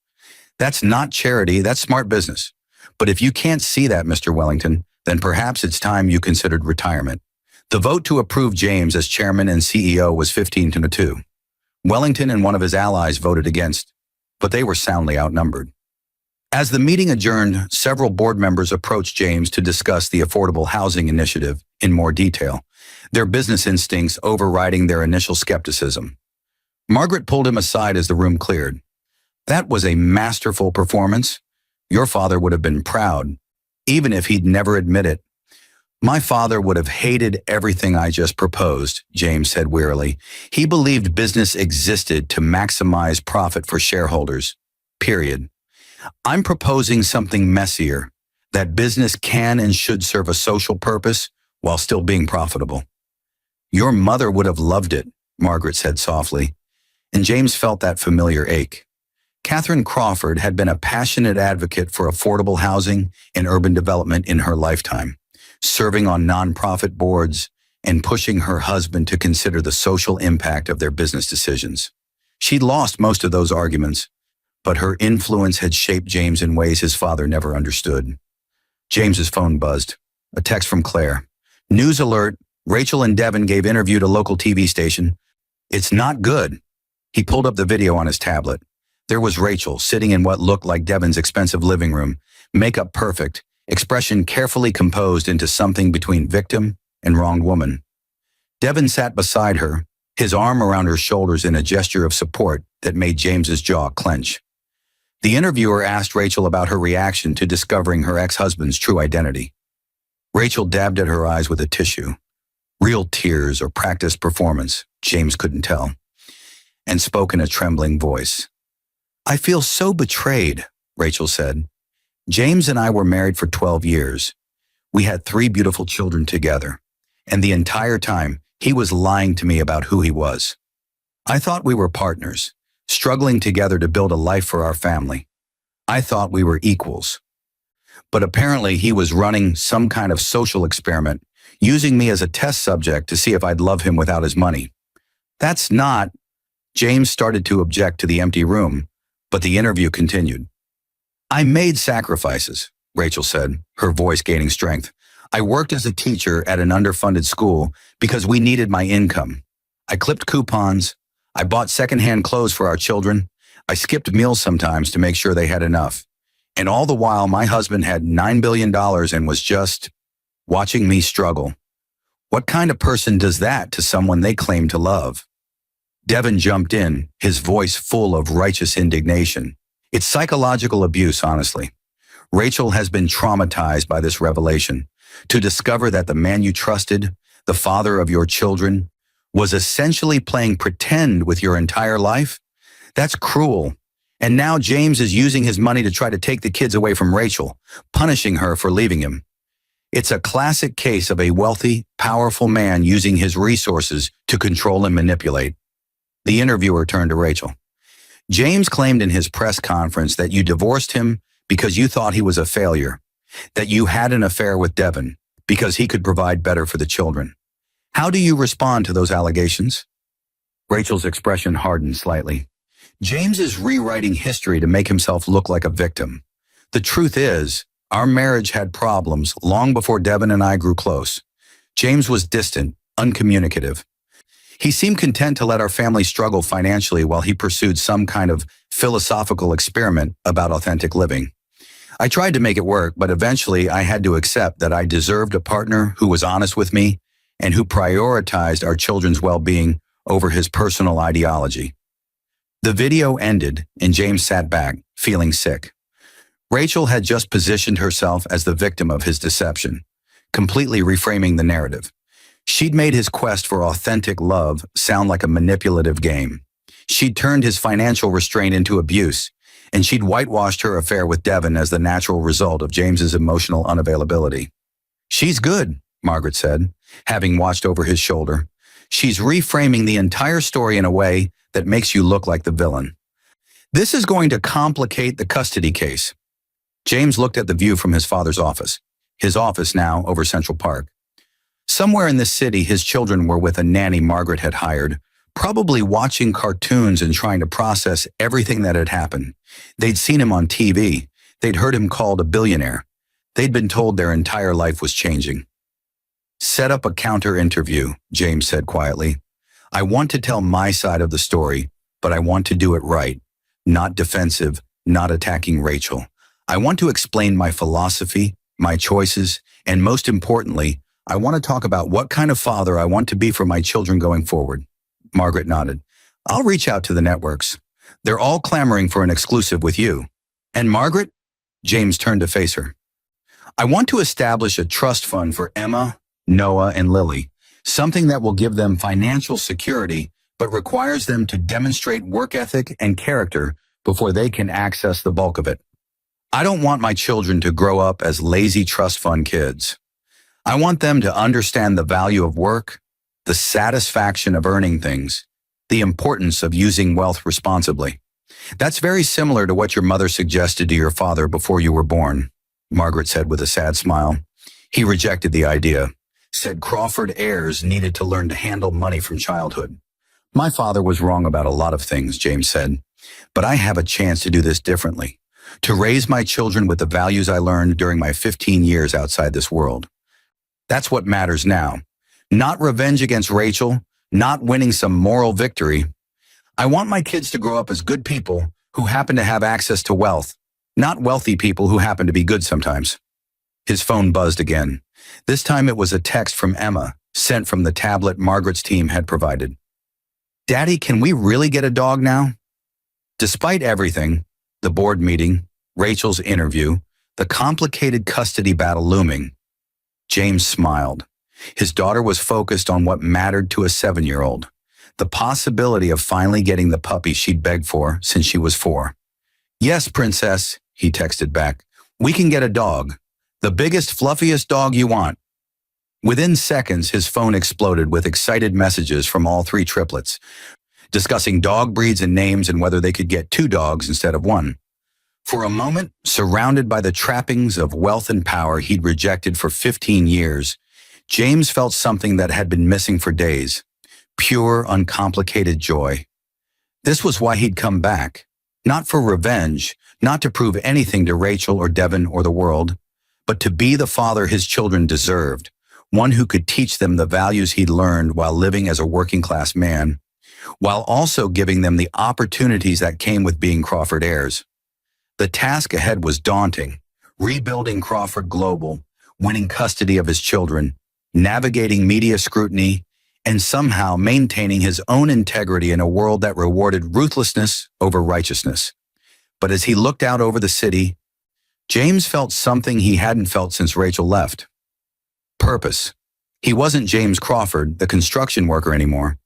That's not charity, that's smart business. But if you can't see that, Mr. Wellington, then perhaps it's time you considered retirement. The vote to approve James as chairman and CEO was 15-2. Wellington and one of his allies voted against, but they were soundly outnumbered. As the meeting adjourned, several board members approached James to discuss the Affordable Housing Initiative in more detail, their business instincts overriding their initial skepticism. Margaret pulled him aside as the room cleared. "That was a masterful performance. Your father would have been proud, even if he'd never admit it." "My father would have hated everything I just proposed," James said wearily. "He believed business existed to maximize profit for shareholders. Period. I'm proposing something messier, that business can and should serve a social purpose while still being profitable." "Your mother would have loved it," Margaret said softly, and James felt that familiar ache. Catherine Crawford had been a passionate advocate for affordable housing and urban development in her lifetime, serving on nonprofit boards and pushing her husband to consider the social impact of their business decisions. She'd lost most of those arguments, but her influence had shaped James in ways his father never understood. James's phone buzzed. A text from Claire. "News alert. Rachel and Devin gave interview to local TV station. It's not good." He pulled up the video on his tablet. There was Rachel sitting in what looked like Devin's expensive living room, makeup perfect, expression carefully composed into something between victim and wronged woman. Devin sat beside her, his arm around her shoulders in a gesture of support that made James's jaw clench. The interviewer asked Rachel about her reaction to discovering her ex-husband's true identity. Rachel dabbed at her eyes with a tissue. Real tears or practiced performance, James couldn't tell, and spoke in a trembling voice. "I feel so betrayed," Rachel said. "James and I were married for 12 years. We had 3 beautiful children together, and the entire time he was lying to me about who he was. I thought we were partners, struggling together to build a life for our family. I thought we were equals. But apparently he was running some kind of social experiment, using me as a test subject to see if I'd love him without his money. That's not..." James started to object to the empty room, but the interview continued. "I made sacrifices," Rachel said, her voice gaining strength. "I worked as a teacher at an underfunded school because we needed my income. I clipped coupons. I bought secondhand clothes for our children. I skipped meals sometimes to make sure they had enough. And all the while, my husband had $9 billion and was just watching me struggle. What kind of person does that to someone they claim to love?" Devin jumped in, his voice full of righteous indignation. "It's psychological abuse, honestly. Rachel has been traumatized by this revelation. To discover that the man you trusted, the father of your children, was essentially playing pretend with your entire life? That's cruel. And now James is using his money to try to take the kids away from Rachel, punishing her for leaving him. It's a classic case of a wealthy, powerful man using his resources to control and manipulate." The interviewer turned to Rachel. "James claimed in his press conference that you divorced him because you thought he was a failure, that you had an affair with Devin because he could provide better for the children. How do you respond to those allegations?" Rachel's expression hardened slightly. "James is rewriting history to make himself look like a victim. The truth is, our marriage had problems long before Devin and I grew close. James was distant, uncommunicative. He seemed content to let our family struggle financially while he pursued some kind of philosophical experiment about authentic living. I tried to make it work, but eventually I had to accept that I deserved a partner who was honest with me and who prioritized our children's well-being over his personal ideology." The video ended, and James sat back, feeling sick. Rachel had just positioned herself as the victim of his deception, completely reframing the narrative. She'd made his quest for authentic love sound like a manipulative game. She'd turned his financial restraint into abuse, and she'd whitewashed her affair with Devin as the natural result of James's emotional unavailability. "She's good," Margaret said, having watched over his shoulder. "She's reframing the entire story in a way that makes you look like the villain. This is going to complicate the custody case." James looked at the view from his father's office, his office now over Central Park. Somewhere in the city, his children were with a nanny Margaret had hired, probably watching cartoons and trying to process everything that had happened. They'd seen him on TV. They'd heard him called a billionaire. They'd been told their entire life was changing. Set up a counter interview, James said quietly. I want to tell my side of the story, but I want to do it right. Not defensive, not attacking Rachel. I want to explain my philosophy, my choices, and most importantly, I want to talk about what kind of father I want to be for my children going forward. Margaret nodded. I'll reach out to the networks. They're all clamoring for an exclusive with you. And Margaret? James turned to face her. I want to establish a trust fund for Emma, Noah, and Lily, something that will give them financial security, but requires them to demonstrate work ethic and character before they can access the bulk of it. I don't want my children to grow up as lazy trust fund kids. I want them to understand the value of work, the satisfaction of earning things, the importance of using wealth responsibly. That's very similar to what your mother suggested to your father before you were born, Margaret said with a sad smile. He rejected the idea, said Crawford heirs needed to learn to handle money from childhood. My father was wrong about a lot of things, James said, but I have a chance to do this differently, to raise my children with the values I learned during my 15 years outside this world. That's what matters now. Not revenge against Rachel, not winning some moral victory. I want my kids to grow up as good people who happen to have access to wealth, not wealthy people who happen to be good sometimes. His phone buzzed again. This time it was a text from Emma, sent from the tablet Margaret's team had provided. Daddy, can we really get a dog now? Despite everything, the board meeting, Rachel's interview, the complicated custody battle looming, James smiled. His daughter was focused on what mattered to a 7-year-old, the possibility of finally getting the puppy she'd begged for since she was 4. Yes, princess, he texted back. We can get a dog. The biggest, fluffiest dog you want. Within seconds, his phone exploded with excited messages from all 3 triplets, discussing dog breeds and names and whether they could get 2 dogs instead of 1. For a moment, surrounded by the trappings of wealth and power he'd rejected for 15 years, James felt something that had been missing for days. Pure, uncomplicated joy. This was why he'd come back. Not for revenge, not to prove anything to Rachel or Devon or the world, but to be the father his children deserved, one who could teach them the values he'd learned while living as a working-class man, while also giving them the opportunities that came with being Crawford heirs. The task ahead was daunting, rebuilding Crawford Global, winning custody of his children, navigating media scrutiny, and somehow maintaining his own integrity in a world that rewarded ruthlessness over righteousness. But as he looked out over the city, James felt something he hadn't felt since Rachel left. Purpose. He wasn't James Crawford, the construction worker anymore,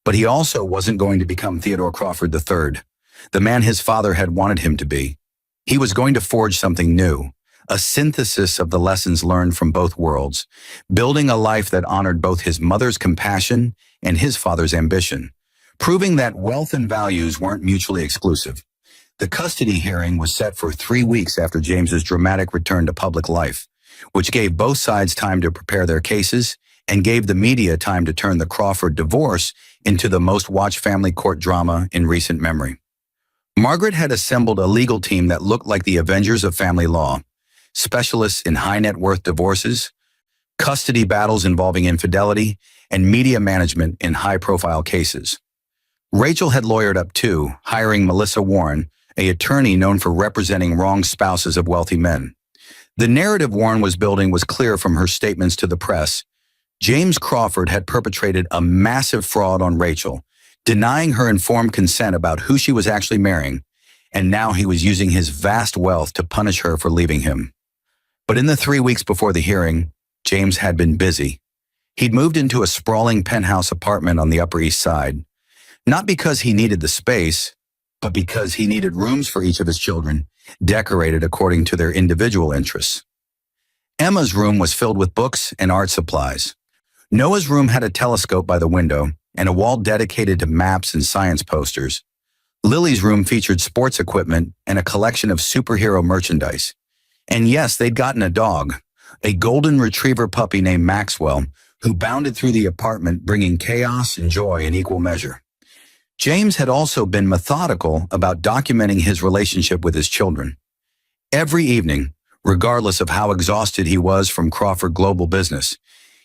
but he also wasn't going to become Theodore Crawford III, the man his father had wanted him to be. He was going to forge something new, a synthesis of the lessons learned from both worlds, building a life that honored both his mother's compassion and his father's ambition, proving that wealth and values weren't mutually exclusive. The custody hearing was set for 3 weeks after James's dramatic return to public life, which gave both sides time to prepare their cases and gave the media time to turn the Crawford divorce into the most watched family court drama in recent memory. Margaret had assembled a legal team that looked like the Avengers of family law, specialists in high net worth divorces, custody battles involving infidelity, and media management in high-profile cases. Rachel had lawyered up too, hiring Melissa Warren, an attorney known for representing wronged spouses of wealthy men. The narrative Warren was building was clear from her statements to the press. James Crawford had perpetrated a massive fraud on Rachel, denying her informed consent about who she was actually marrying, and now he was using his vast wealth to punish her for leaving him. But in the 3 weeks before the hearing, James had been busy. He'd moved into a sprawling penthouse apartment on the Upper East Side, not because he needed the space, but because he needed rooms for each of his children, decorated according to their individual interests. Emma's room was filled with books and art supplies. Noah's room had a telescope by the window and a wall dedicated to maps and science posters. Lily's room featured sports equipment and a collection of superhero merchandise. And yes, they'd gotten a dog, a golden retriever puppy named Maxwell, who bounded through the apartment bringing chaos and joy in equal measure. James had also been methodical about documenting his relationship with his children. Every evening, regardless of how exhausted he was from Crawford Global business,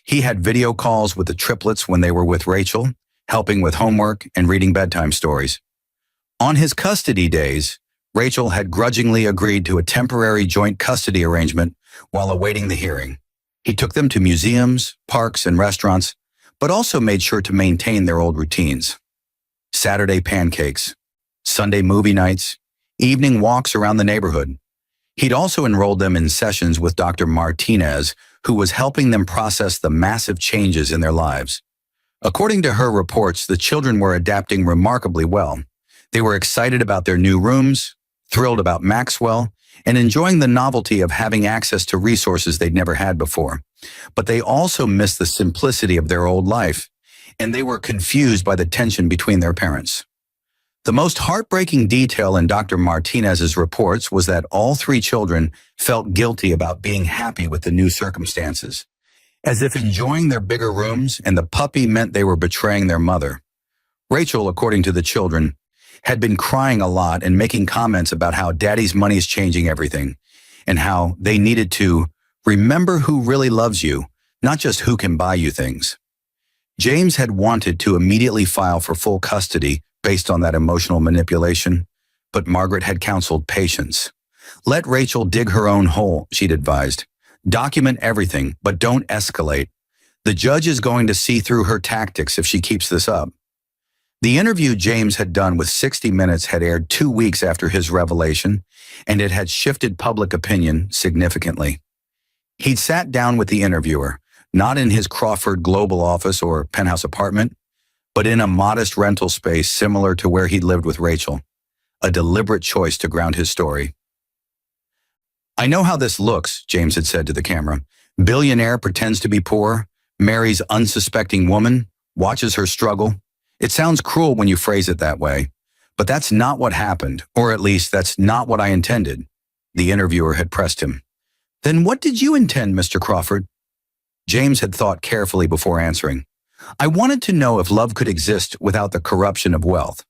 He had video calls with the triplets when they were with Rachel, helping with homework and reading bedtime stories. On his custody days, Rachel had grudgingly agreed to a temporary joint custody arrangement while awaiting the hearing. He took them to museums, parks, and restaurants, but also made sure to maintain their old routines. Saturday pancakes, Sunday movie nights, evening walks around the neighborhood. He'd also enrolled them in sessions with Dr. Martinez, who was helping them process the massive changes in their lives. According to her reports, the children were adapting remarkably well. They were excited about their new rooms, thrilled about Maxwell, and enjoying the novelty of having access to resources they'd never had before. But they also missed the simplicity of their old life, and they were confused by the tension between their parents. The most heartbreaking detail in Dr. Martinez's reports was that all three children felt guilty about being happy with the new circumstances, as if enjoying their bigger rooms and the puppy meant they were betraying their mother. Rachel, according to the children, had been crying a lot and making comments about how daddy's money is changing everything and how they needed to remember who really loves you, not just who can buy you things. James had wanted to immediately file for full custody based on that emotional manipulation, but Margaret had counseled patience. Let Rachel dig her own hole, she'd advised. Document everything, but don't escalate. The judge is going to see through her tactics if she keeps this up. The interview James had done with 60 Minutes had aired 2 weeks after his revelation, and it had shifted public opinion significantly. He'd sat down with the interviewer, not in his Crawford Global office or penthouse apartment, but in a modest rental space similar to where he'd lived with Rachel, a deliberate choice to ground his story. I know how this looks, James had said to the camera. Billionaire pretends to be poor, marries unsuspecting woman, watches her struggle. It sounds cruel when you phrase it that way, but that's not what happened, or at least that's not what I intended. The interviewer had pressed him. Then what did you intend, Mr. Crawford? James had thought carefully before answering. I wanted to know if love could exist without the corruption of wealth.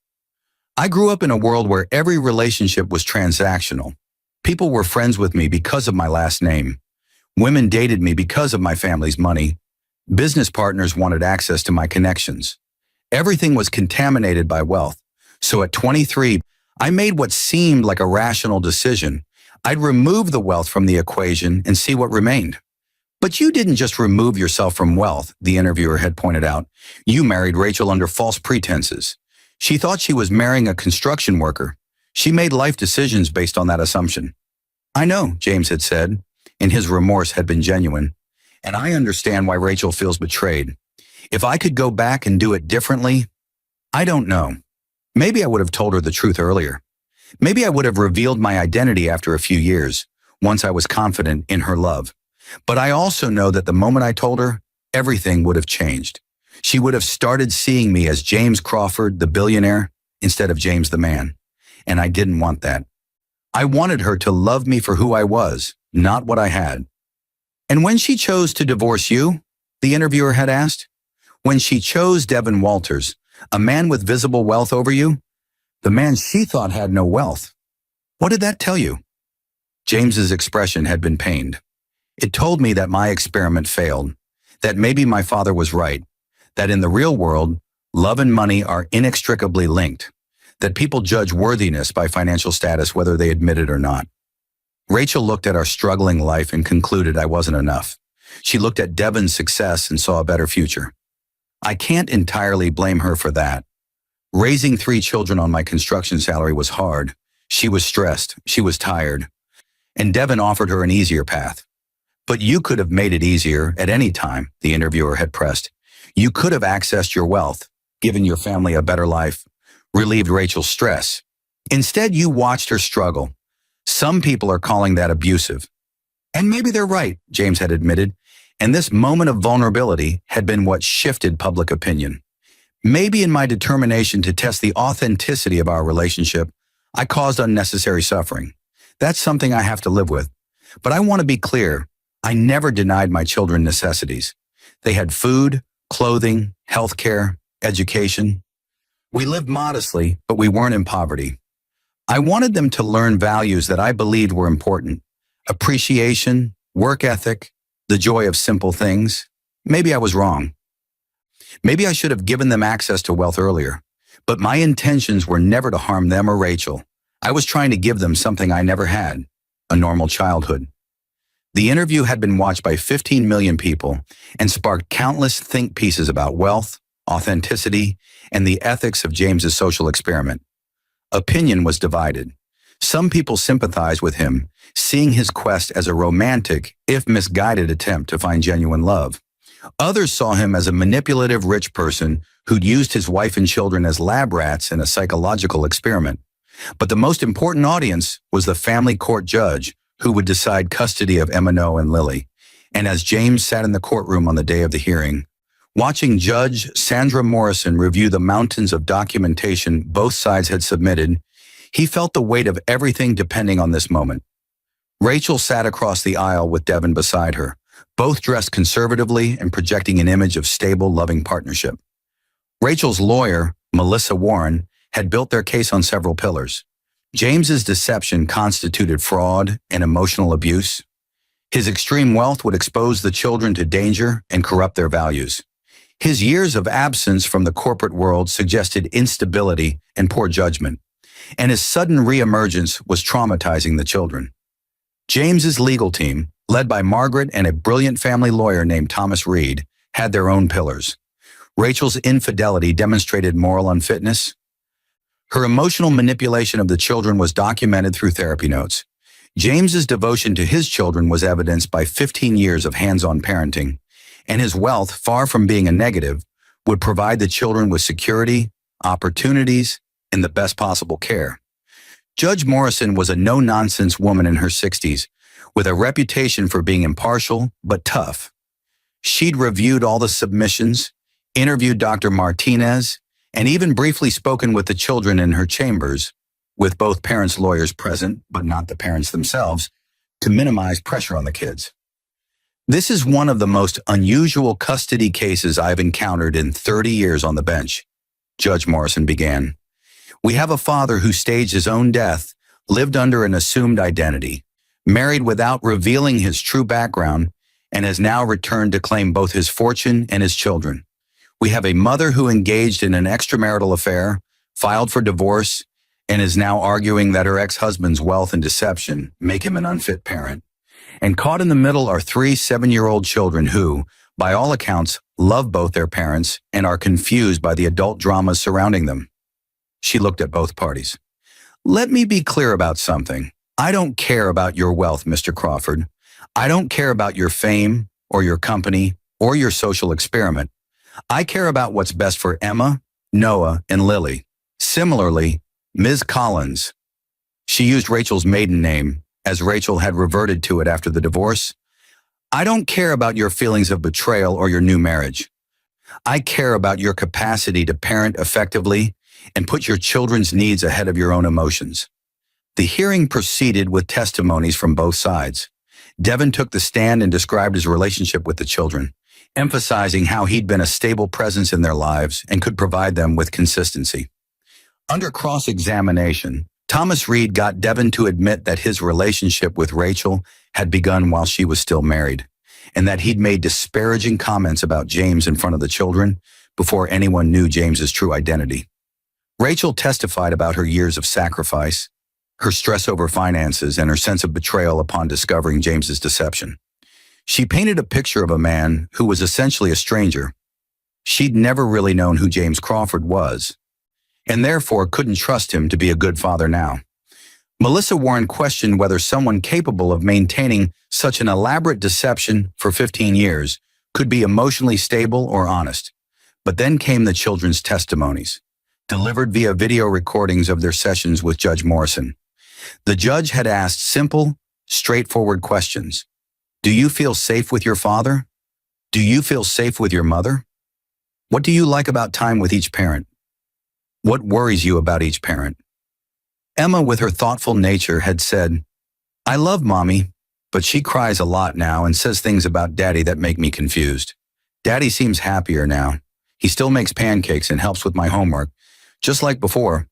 I grew up in a world where every relationship was transactional. People were friends with me because of my last name. Women dated me because of my family's money. Business partners wanted access to my connections. Everything was contaminated by wealth. So at 23, I made what seemed like a rational decision. I'd remove the wealth from the equation and see what remained. But you didn't just remove yourself from wealth, the interviewer had pointed out. You married Rachel under false pretenses. She thought she was marrying a construction worker. She made life decisions based on that assumption. I know, James had said, and his remorse had been genuine. And I understand why Rachel feels betrayed. If I could go back and do it differently, I don't know. Maybe I would have told her the truth earlier. Maybe I would have revealed my identity after a few years, once I was confident in her love. But I also know that the moment I told her, everything would have changed. She would have started seeing me as James Crawford, the billionaire, instead of James the man. And I didn't want that. I wanted her to love me for who I was, not what I had. And when she chose to divorce you, the interviewer had asked, when she chose Devin Walters, a man with visible wealth over you, the man she thought had no wealth, what did that tell you? James's expression had been pained. It told me that my experiment failed, that maybe my father was right, that in the real world, love and money are inextricably linked, that people judge worthiness by financial status whether they admit it or not. Rachel looked at our struggling life and concluded I wasn't enough. She looked at Devin's success and saw a better future. I can't entirely blame her for that. Raising 3 children on my construction salary was hard. She was stressed. She was tired. And Devin offered her an easier path. But you could have made it easier at any time, the interviewer had pressed. You could have accessed your wealth, given your family a better life, relieved Rachel's stress. Instead, you watched her struggle. Some people are calling that abusive. And maybe they're right, James had admitted, and this moment of vulnerability had been what shifted public opinion. Maybe in my determination to test the authenticity of our relationship, I caused unnecessary suffering. That's something I have to live with. But I want to be clear. I never denied my children necessities. They had food, clothing, health care, education. We lived modestly, but we weren't in poverty. I wanted them to learn values that I believed were important. Appreciation, work ethic, the joy of simple things. Maybe I was wrong. Maybe I should have given them access to wealth earlier. But my intentions were never to harm them or Rachel. I was trying to give them something I never had, a normal childhood. The interview had been watched by 15 million people and sparked countless think pieces about wealth, authenticity, and the ethics of James's social experiment. Opinion was divided. Some people sympathized with him, seeing his quest as a romantic, if misguided attempt to find genuine love. Others saw him as a manipulative rich person who'd used his wife and children as lab rats in a psychological experiment. But the most important audience was the family court judge who would decide custody of Emma Noe and Lily. And as James sat in the courtroom on the day of the hearing, watching Judge Sandra Morrison review the mountains of documentation both sides had submitted, he felt the weight of everything depending on this moment. Rachel sat across the aisle with Devin beside her, both dressed conservatively and projecting an image of stable, loving partnership. Rachel's lawyer, Melissa Warren, had built their case on several pillars. James's deception constituted fraud and emotional abuse. His extreme wealth would expose the children to danger and corrupt their values. His years of absence from the corporate world suggested instability and poor judgment, and his sudden reemergence was traumatizing the children. James's legal team, led by Margaret and a brilliant family lawyer named Thomas Reed, had their own pillars. Rachel's infidelity demonstrated moral unfitness. Her emotional manipulation of the children was documented through therapy notes. James's devotion to his children was evidenced by 15 years of hands-on parenting, and his wealth, far from being a negative, would provide the children with security, opportunities, and the best possible care. Judge Morrison was a no-nonsense woman in her 60s, with a reputation for being impartial but tough. She'd reviewed all the submissions, interviewed Dr. Martinez, and even briefly spoken with the children in her chambers, with both parents' lawyers present, but not the parents themselves, to minimize pressure on the kids. This is one of the most unusual custody cases I've encountered in 30 years on the bench, Judge Morrison began. We have a father who staged his own death, lived under an assumed identity, married without revealing his true background, and has now returned to claim both his fortune and his children. We have a mother who engaged in an extramarital affair, filed for divorce, and is now arguing that her ex-husband's wealth and deception make him an unfit parent. And caught in the middle are 3 7-year-old children who, by all accounts, love both their parents and are confused by the adult dramas surrounding them. She looked at both parties. Let me be clear about something. I don't care about your wealth, Mr. Crawford. I don't care about your fame or your company or your social experiment. I care about what's best for Emma, Noah, and Lily. Similarly, Ms. Collins. She used Rachel's maiden name, as Rachel had reverted to it after the divorce. I don't care about your feelings of betrayal or your new marriage. I care about your capacity to parent effectively and put your children's needs ahead of your own emotions. The hearing proceeded with testimonies from both sides. Devin took the stand and described his relationship with the children, emphasizing how he'd been a stable presence in their lives and could provide them with consistency. Under cross-examination, Thomas Reed got Devin to admit that his relationship with Rachel had begun while she was still married, and that he'd made disparaging comments about James in front of the children before anyone knew James's true identity. Rachel testified about her years of sacrifice, her stress over finances, and her sense of betrayal upon discovering James's deception. She painted a picture of a man who was essentially a stranger. She'd never really known who James Crawford was, and therefore couldn't trust him to be a good father now. Melissa Warren questioned whether someone capable of maintaining such an elaborate deception for 15 years could be emotionally stable or honest. But then came the children's testimonies, delivered via video recordings of their sessions with Judge Morrison. The judge had asked simple, straightforward questions. Do you feel safe with your father? Do you feel safe with your mother? What do you like about time with each parent? What worries you about each parent? Emma, with her thoughtful nature, had said, I love Mommy, but she cries a lot now and says things about Daddy that make me confused. Daddy seems happier now. He still makes pancakes and helps with my homework, just like before,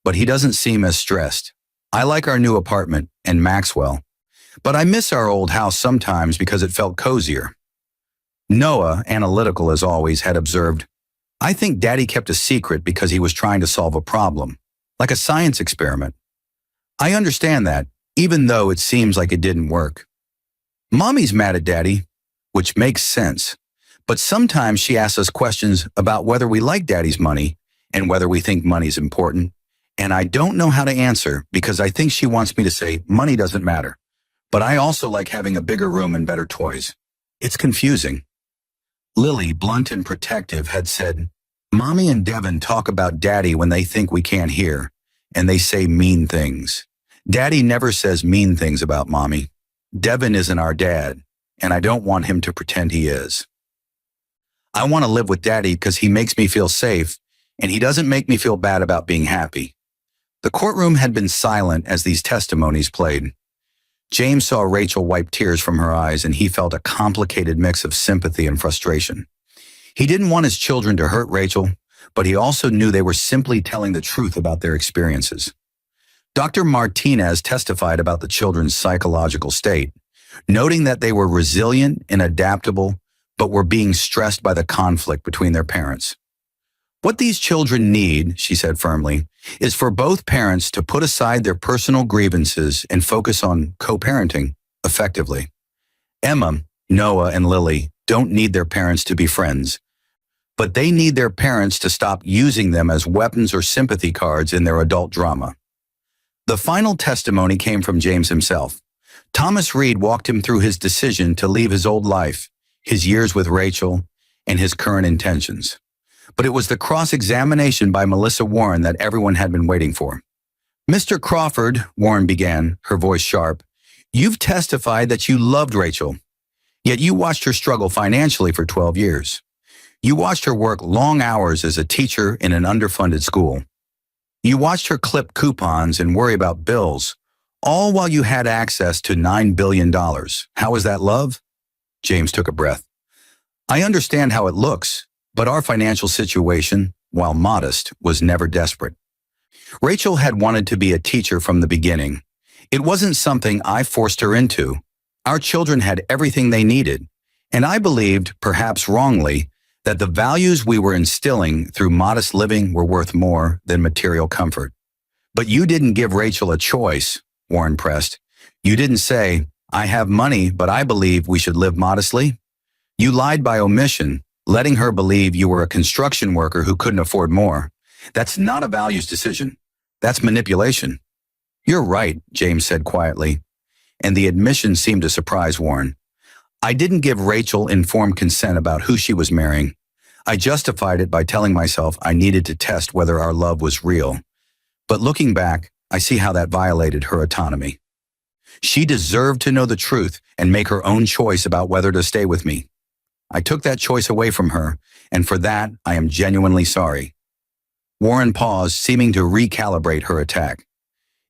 but he doesn't seem as stressed. I like our new apartment and Maxwell, but I miss our old house sometimes because it felt cozier. Noah, analytical as always, had observed, I think Daddy kept a secret because he was trying to solve a problem, like a science experiment. I understand that, even though it seems like it didn't work. Mommy's mad at Daddy, which makes sense, but sometimes she asks us questions about whether we like Daddy's money and whether we think money's important, and I don't know how to answer because I think she wants me to say money doesn't matter, but I also like having a bigger room and better toys. It's confusing. Lily, blunt and protective, had said, Mommy and Devin talk about Daddy when they think we can't hear, and they say mean things. Daddy never says mean things about Mommy. Devin isn't our dad, and I don't want him to pretend he is. I want to live with Daddy because he makes me feel safe, and he doesn't make me feel bad about being happy. The courtroom had been silent as these testimonies played. James saw Rachel wipe tears from her eyes, and he felt a complicated mix of sympathy and frustration. He didn't want his children to hurt Rachel, but he also knew they were simply telling the truth about their experiences. Dr. Martinez testified about the children's psychological state, noting that they were resilient and adaptable, but were being stressed by the conflict between their parents. What these children need, she said firmly, is for both parents to put aside their personal grievances and focus on co-parenting effectively. Emma, Noah, and Lily don't need their parents to be friends, but they need their parents to stop using them as weapons or sympathy cards in their adult drama. The final testimony came from James himself. Thomas Reed walked him through his decision to leave his old life, his years with Rachel, and his current intentions. But it was the cross-examination by Melissa Warren that everyone had been waiting for. Mr. Crawford, Warren began, her voice sharp, you've testified that you loved Rachel, yet you watched her struggle financially for 12 years. You watched her work long hours as a teacher in an underfunded school. You watched her clip coupons and worry about bills, all while you had access to $9 billion. How is that love? James took a breath. I understand how it looks, but our financial situation, while modest, was never desperate. Rachel had wanted to be a teacher from the beginning. It wasn't something I forced her into. Our children had everything they needed, and I believed, perhaps wrongly, that the values we were instilling through modest living were worth more than material comfort. But you didn't give Rachel a choice, Warren pressed. You didn't say, I have money, but I believe we should live modestly. You lied by omission, letting her believe you were a construction worker who couldn't afford more. That's not a values decision. That's manipulation. You're right, James said quietly, and the admission seemed to surprise Warren. I didn't give Rachel informed consent about who she was marrying. I justified it by telling myself I needed to test whether our love was real. But looking back, I see how that violated her autonomy. She deserved to know the truth and make her own choice about whether to stay with me. I took that choice away from her, and for that, I am genuinely sorry. Warren paused, seeming to recalibrate her attack.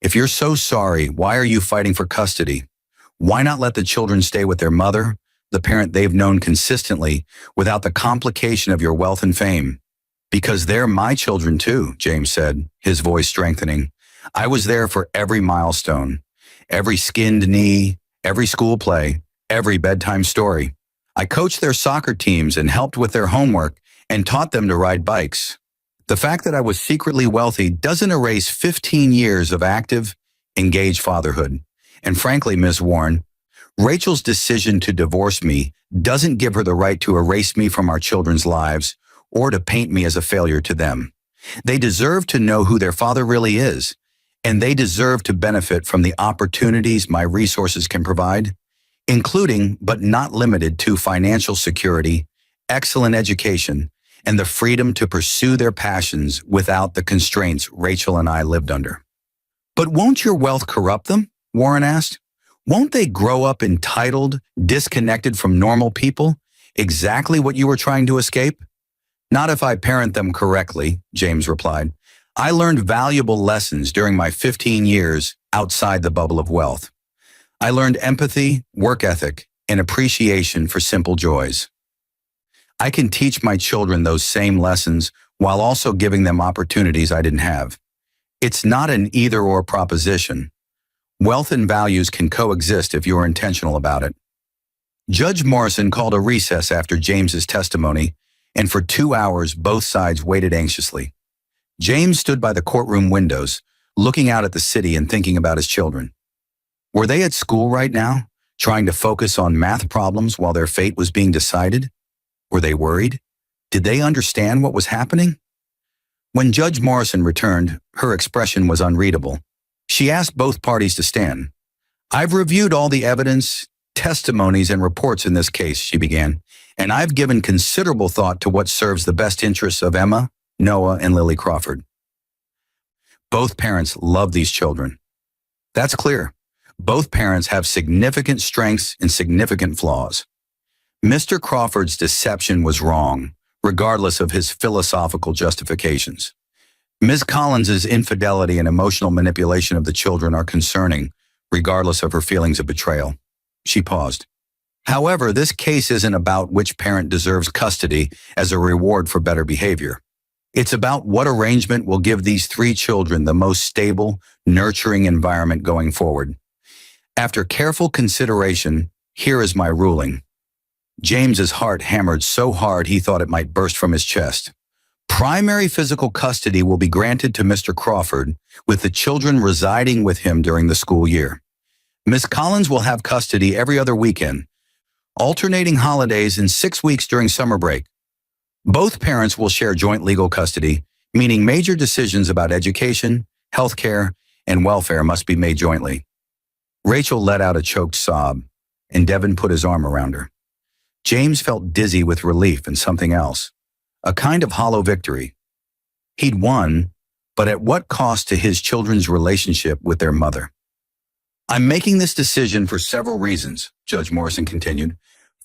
If you're so sorry, why are you fighting for custody? Why not let the children stay with their mother, the parent they've known consistently, without the complication of your wealth and fame? Because they're my children too, James said, his voice strengthening. I was there for every milestone, every skinned knee, every school play, every bedtime story. I coached their soccer teams and helped with their homework and taught them to ride bikes. The fact that I was secretly wealthy doesn't erase 15 years of active, engaged fatherhood. And frankly, Ms. Warren, Rachel's decision to divorce me doesn't give her the right to erase me from our children's lives or to paint me as a failure to them. They deserve to know who their father really is, and they deserve to benefit from the opportunities my resources can provide, including but not limited to financial security, excellent education, and the freedom to pursue their passions without the constraints Rachel and I lived under. But won't your wealth corrupt them? Warren asked. Won't they grow up entitled, disconnected from normal people, exactly what you were trying to escape? Not if I parent them correctly, James replied. I learned valuable lessons during my 15 years outside the bubble of wealth. I learned empathy, work ethic, and appreciation for simple joys. I can teach my children those same lessons while also giving them opportunities I didn't have. It's not an either-or proposition. Wealth and values can coexist if you're intentional about it. Judge Morrison called a recess after James's testimony, and for 2 hours both sides waited anxiously. James stood by the courtroom windows, looking out at the city and thinking about his children. Were they at school right now, trying to focus on math problems while their fate was being decided? Were they worried? Did they understand what was happening? When Judge Morrison returned, her expression was unreadable. She asked both parties to stand. "I've reviewed all the evidence, testimonies, and reports in this case," she began, "and I've given considerable thought to what serves the best interests of Emma, Noah, and Lily Crawford. Both parents love these children. That's clear. Both parents have significant strengths and significant flaws. Mr. Crawford's deception was wrong, regardless of his philosophical justifications. Ms. Collins's infidelity and emotional manipulation of the children are concerning, regardless of her feelings of betrayal." She paused. "However, this case isn't about which parent deserves custody as a reward for better behavior. It's about what arrangement will give these three children the most stable, nurturing environment going forward. After careful consideration, here is my ruling." James's heart hammered so hard he thought it might burst from his chest. "Primary physical custody will be granted to Mr. Crawford, with the children residing with him during the school year. Miss Collins will have custody every other weekend, alternating holidays and 6 weeks during summer break. Both parents will share joint legal custody, meaning major decisions about education, health care, and welfare must be made jointly." Rachel let out a choked sob, and Devin put his arm around her. James felt dizzy with relief and something else, a kind of hollow victory. He'd won, but at what cost to his children's relationship with their mother? "I'm making this decision for several reasons," Judge Morrison continued.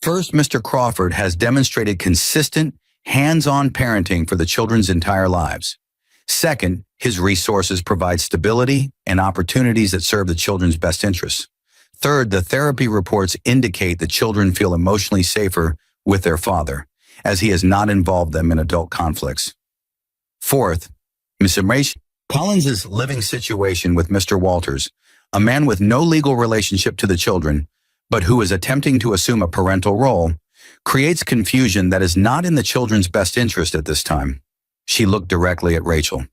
"First, Mr. Crawford has demonstrated consistent, hands-on parenting for the children's entire lives. Second, his resources provide stability and opportunities that serve the children's best interests. Third, the therapy reports indicate the children feel emotionally safer with their father, as he has not involved them in adult conflicts. Fourth, Ms. Collins's living situation with Mr. Walters, a man with no legal relationship to the children, but who is attempting to assume a parental role, creates confusion that is not in the children's best interest at this time." She looked directly at Rachel.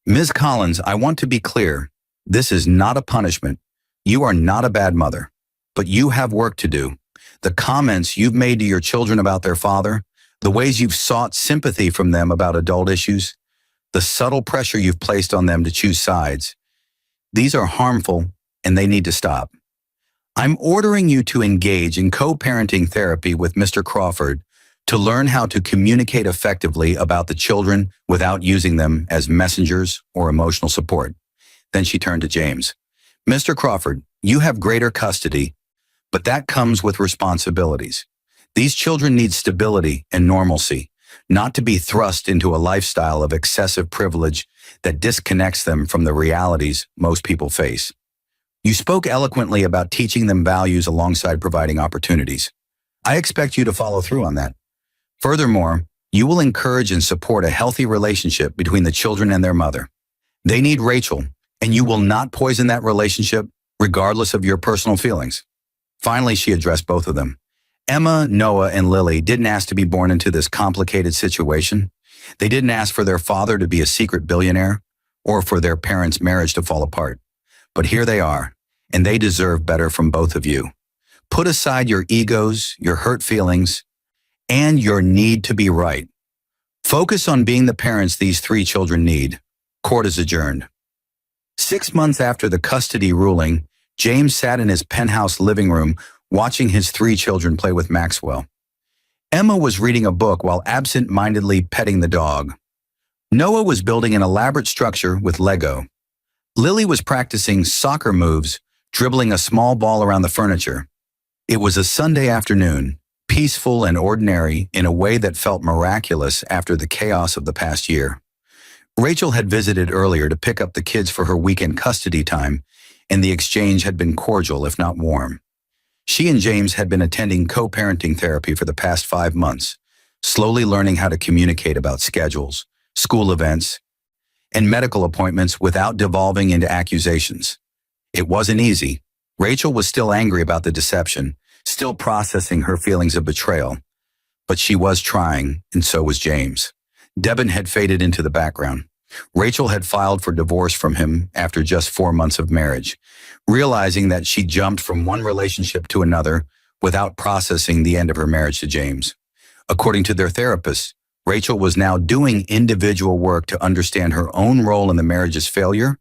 "Ms. Collins, I want to be clear. This is not a punishment. You are not a bad mother, but you have work to do. The comments you've made to your children about their father, the ways you've sought sympathy from them about adult issues, the subtle pressure you've placed on them to choose sides, these are harmful and they need to stop. I'm ordering you to engage in co-parenting therapy with Mr. Crawford to learn how to communicate effectively about the children without using them as messengers or emotional support." Then she turned to James. "Mr. Crawford, you have greater custody, but that comes with responsibilities. These children need stability and normalcy, not to be thrust into a lifestyle of excessive privilege that disconnects them from the realities most people face. You spoke eloquently about teaching them values alongside providing opportunities. I expect you to follow through on that. Furthermore, you will encourage and support a healthy relationship between the children and their mother. They need Rachel, and you will not poison that relationship regardless of your personal feelings." Finally, she addressed both of them. "Emma, Noah, and Lily didn't ask to be born into this complicated situation. They didn't ask for their father to be a secret billionaire or for their parents' marriage to fall apart. But here they are, and they deserve better from both of you. Put aside your egos, your hurt feelings, and your need to be right. Focus on being the parents these three children need. Court is adjourned." 6 months after the custody ruling, James sat in his penthouse living room watching his three children play with Maxwell. Emma was reading a book while absent-mindedly petting the dog. Noah was building an elaborate structure with Lego. Lily was practicing soccer moves, dribbling a small ball around the furniture. It was a Sunday afternoon, peaceful and ordinary in a way that felt miraculous after the chaos of the past year. Rachel had visited earlier to pick up the kids for her weekend custody time, and the exchange had been cordial, if not warm. She and James had been attending co-parenting therapy for the past 5 months, slowly learning how to communicate about schedules, school events, and medical appointments without devolving into accusations. It wasn't easy. Rachel was still angry about the deception. still processing her feelings of betrayal. But she was trying, and so was James. Devin had faded into the background. Rachel had filed for divorce from him after just 4 months of marriage, realizing that she jumped from one relationship to another without processing the end of her marriage to James. According to their therapist, Rachel was now doing individual work to understand her own role in the marriage's failure,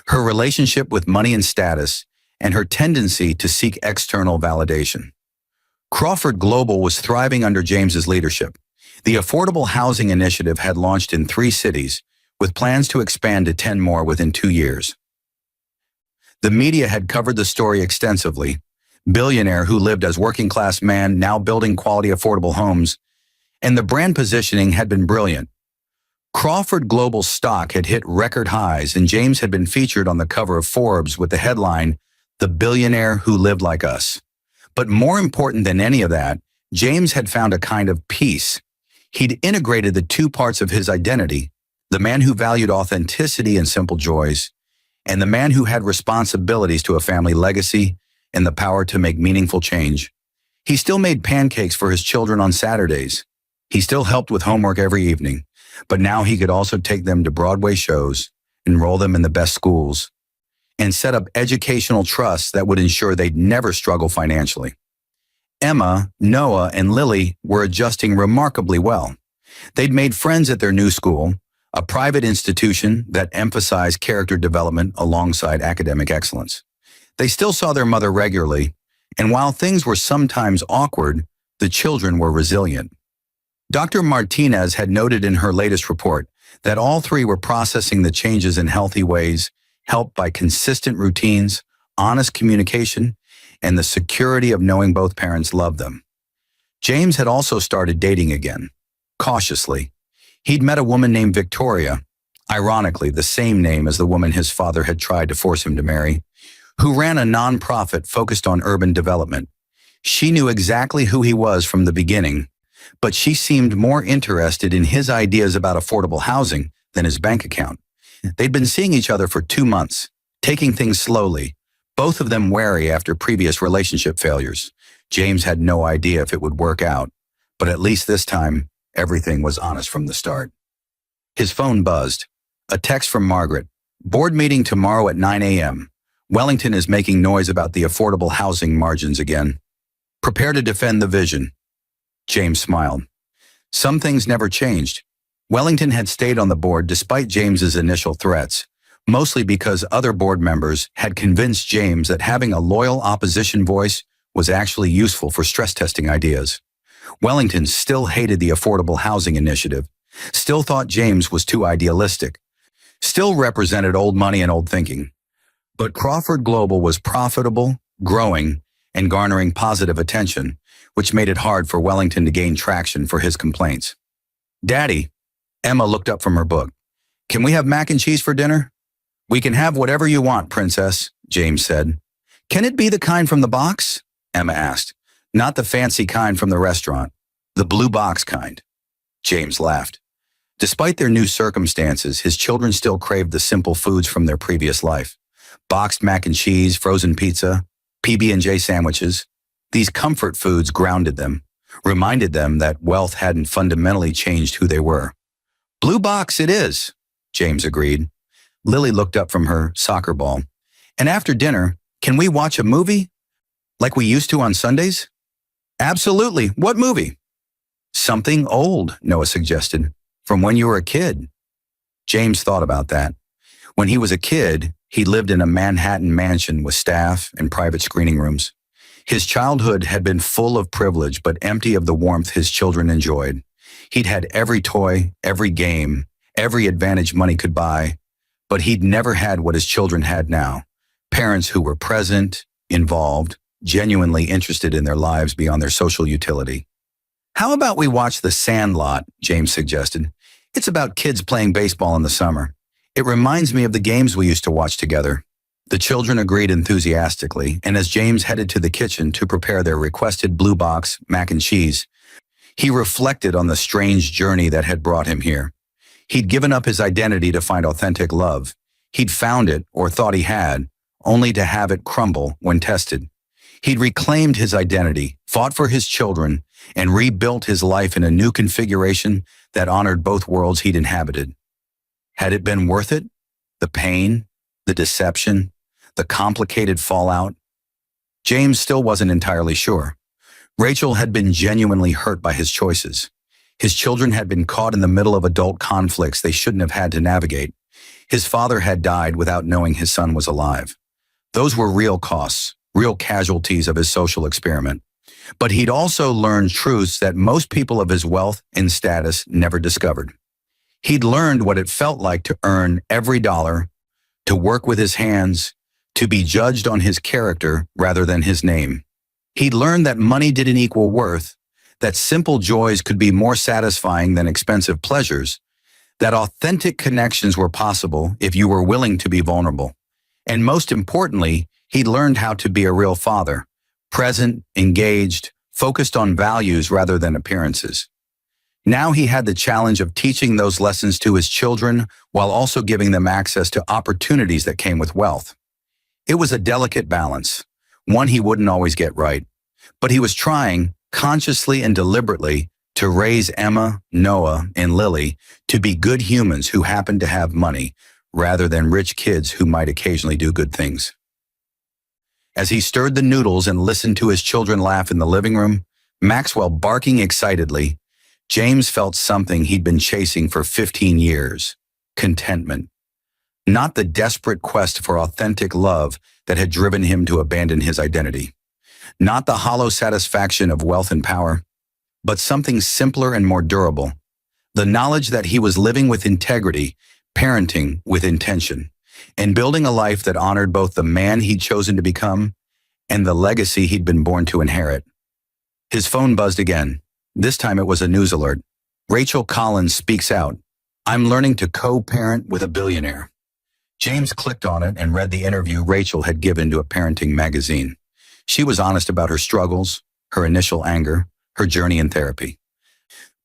her relationship with money and status, and her tendency to seek external validation. Crawford Global was thriving under James's leadership. The Affordable Housing Initiative had launched in 3 cities, with plans to expand to 10 more within 2 years. The media had covered the story extensively. Billionaire who lived as working-class man now building quality affordable homes, and the brand positioning had been brilliant. Crawford Global stock had hit record highs, and James had been featured on the cover of Forbes with the headline, "The Billionaire Who Lived Like Us." But more important than any of that, James had found a kind of peace. He'd integrated the 2 parts of his identity, the man who valued authenticity and simple joys, and the man who had responsibilities to a family legacy and the power to make meaningful change. He still made pancakes for his children on Saturdays. He still helped with homework every evening, but now he could also take them to Broadway shows, enroll them in the best schools, and set up educational trusts that would ensure they'd never struggle financially. Emma, Noah, and Lily were adjusting remarkably well. They'd made friends at their new school, a private institution that emphasized character development alongside academic excellence. They still saw their mother regularly, and while things were sometimes awkward, the children were resilient. Dr. Martinez had noted in her latest report that all 3 were processing the changes in healthy ways, helped by consistent routines, honest communication, and the security of knowing both parents loved them. James had also started dating again, cautiously. He'd met a woman named Victoria, ironically the same name as the woman his father had tried to force him to marry, who ran a nonprofit focused on urban development. She knew exactly who he was from the beginning, but she seemed more interested in his ideas about affordable housing than his bank account. They'd been seeing each other for 2 months, taking things slowly, both of them wary after previous relationship failures. James had no idea if it would work out, but at least this time, everything was honest from the start. His phone buzzed. A text from Margaret. "Board meeting tomorrow at 9 a.m. Wellington is making noise about the affordable housing margins again. Prepare to defend the vision." James smiled. Some things never changed. Wellington had stayed on the board despite James's initial threats, mostly because other board members had convinced James that having a loyal opposition voice was actually useful for stress testing ideas. Wellington still hated the Affordable Housing Initiative, still thought James was too idealistic, still represented old money and old thinking. But Crawford Global was profitable, growing, and garnering positive attention, which made it hard for Wellington to gain traction for his complaints. "Daddy," Emma looked up from her book, "can we have mac and cheese for dinner?" "We can have whatever you want, Princess," James said. "Can it be the kind from the box?" Emma asked. "Not the fancy kind from the restaurant, the blue box kind." James laughed. Despite their new circumstances, his children still craved the simple foods from their previous life. Boxed mac and cheese, frozen pizza, PB&J sandwiches. These comfort foods grounded them, reminded them that wealth hadn't fundamentally changed who they were. "Blue box it is," James agreed. Lily looked up from her soccer ball. "And after dinner, can we watch a movie? Like we used to on Sundays?" "Absolutely. What movie?" "Something old," Noah suggested. "From when you were a kid." James thought about that. When he was a kid, he lived in a Manhattan mansion with staff and private screening rooms. His childhood had been full of privilege, but empty of the warmth his children enjoyed. He'd had every toy, every game, every advantage money could buy, but he'd never had what his children had now. Parents who were present, involved, genuinely interested in their lives beyond their social utility. "How about we watch The Sandlot?" James suggested. "It's about kids playing baseball in the summer. It reminds me of the games we used to watch together." The children agreed enthusiastically, and as James headed to the kitchen to prepare their requested blue box mac and cheese, he reflected on the strange journey that had brought him here. He'd given up his identity to find authentic love. He'd found it, or thought he had, only to have it crumble when tested. He'd reclaimed his identity, fought for his children, and rebuilt his life in a new configuration that honored both worlds he'd inhabited. Had it been worth it? The pain, the deception, the complicated fallout? James still wasn't entirely sure. Rachel had been genuinely hurt by his choices. His children had been caught in the middle of adult conflicts they shouldn't have had to navigate. His father had died without knowing his son was alive. Those were real costs, real casualties of his social experiment. But he'd also learned truths that most people of his wealth and status never discovered. He'd learned what it felt like to earn every dollar, to work with his hands, to be judged on his character rather than his name. He'd learned that money didn't equal worth, that simple joys could be more satisfying than expensive pleasures, that authentic connections were possible if you were willing to be vulnerable. And most importantly, he learned how to be a real father, present, engaged, focused on values rather than appearances. Now he had the challenge of teaching those lessons to his children while also giving them access to opportunities that came with wealth. It was a delicate balance, one he wouldn't always get right, but he was trying, consciously and deliberately, to raise Emma, Noah, and Lily to be good humans who happened to have money, rather than rich kids who might occasionally do good things. As he stirred the noodles and listened to his children laugh in the living room, Maxwell barking excitedly, James felt something he'd been chasing for 15 years: contentment. Not the desperate quest for authentic love that had driven him to abandon his identity. Not the hollow satisfaction of wealth and power, but something simpler and more durable. The knowledge that he was living with integrity, parenting with intention, and building a life that honored both the man he'd chosen to become and the legacy he'd been born to inherit. His phone buzzed again. This time it was a news alert. Rachel Collins speaks out. I'm learning to co-parent with a billionaire. James clicked on it and read the interview Rachel had given to a parenting magazine. She was honest about her struggles, her initial anger, her journey in therapy.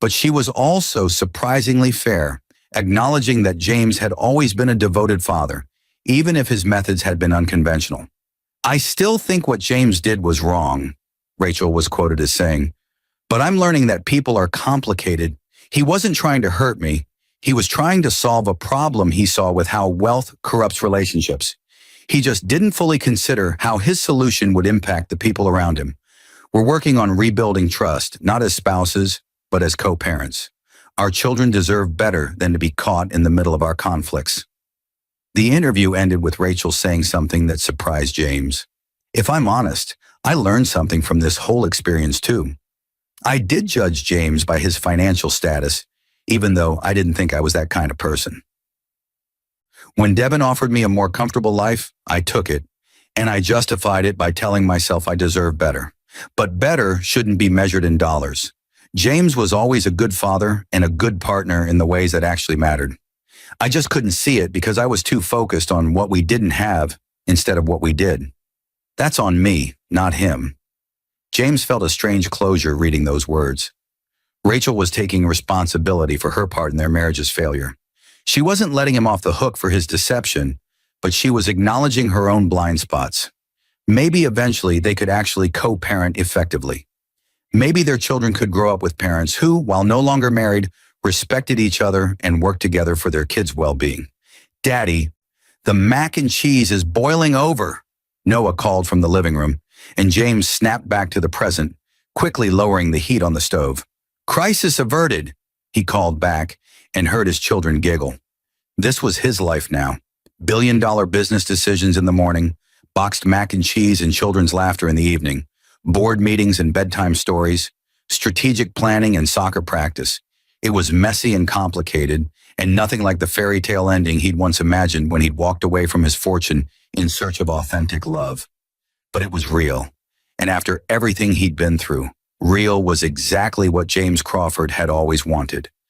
But she was also surprisingly fair, acknowledging that James had always been a devoted father, even if his methods had been unconventional. I still think what James did was wrong, Rachel was quoted as saying, but I'm learning that people are complicated. He wasn't trying to hurt me. He was trying to solve a problem he saw with how wealth corrupts relationships. He just didn't fully consider how his solution would impact the people around him. We're working on rebuilding trust, not as spouses, but as co-parents. Our children deserve better than to be caught in the middle of our conflicts. The interview ended with Rachel saying something that surprised James. If I'm honest, I learned something from this whole experience too. I did judge James by his financial status, even though I didn't think I was that kind of person. When Devin offered me a more comfortable life, I took it, and I justified it by telling myself I deserve better. But better shouldn't be measured in dollars. James was always a good father and a good partner in the ways that actually mattered. I just couldn't see it because I was too focused on what we didn't have instead of what we did. That's on me, not him. James felt a strange closure reading those words. Rachel was taking responsibility for her part in their marriage's failure. She wasn't letting him off the hook for his deception, but she was acknowledging her own blind spots. Maybe eventually they could actually co-parent effectively. Maybe their children could grow up with parents who, while no longer married, respected each other and worked together for their kids' well-being. Daddy, the mac and cheese is boiling over, Noah called from the living room, and James snapped back to the present, quickly lowering the heat on the stove. Crisis averted, he called back and heard his children giggle. This was his life now. Billion-dollar business decisions in the morning, boxed mac and cheese and children's laughter in the evening, board meetings and bedtime stories, strategic planning and soccer practice. It was messy and complicated, and nothing like the fairy tale ending he'd once imagined when he'd walked away from his fortune in search of authentic love. But it was real, and after everything he'd been through, real was exactly what James Crawford had always wanted.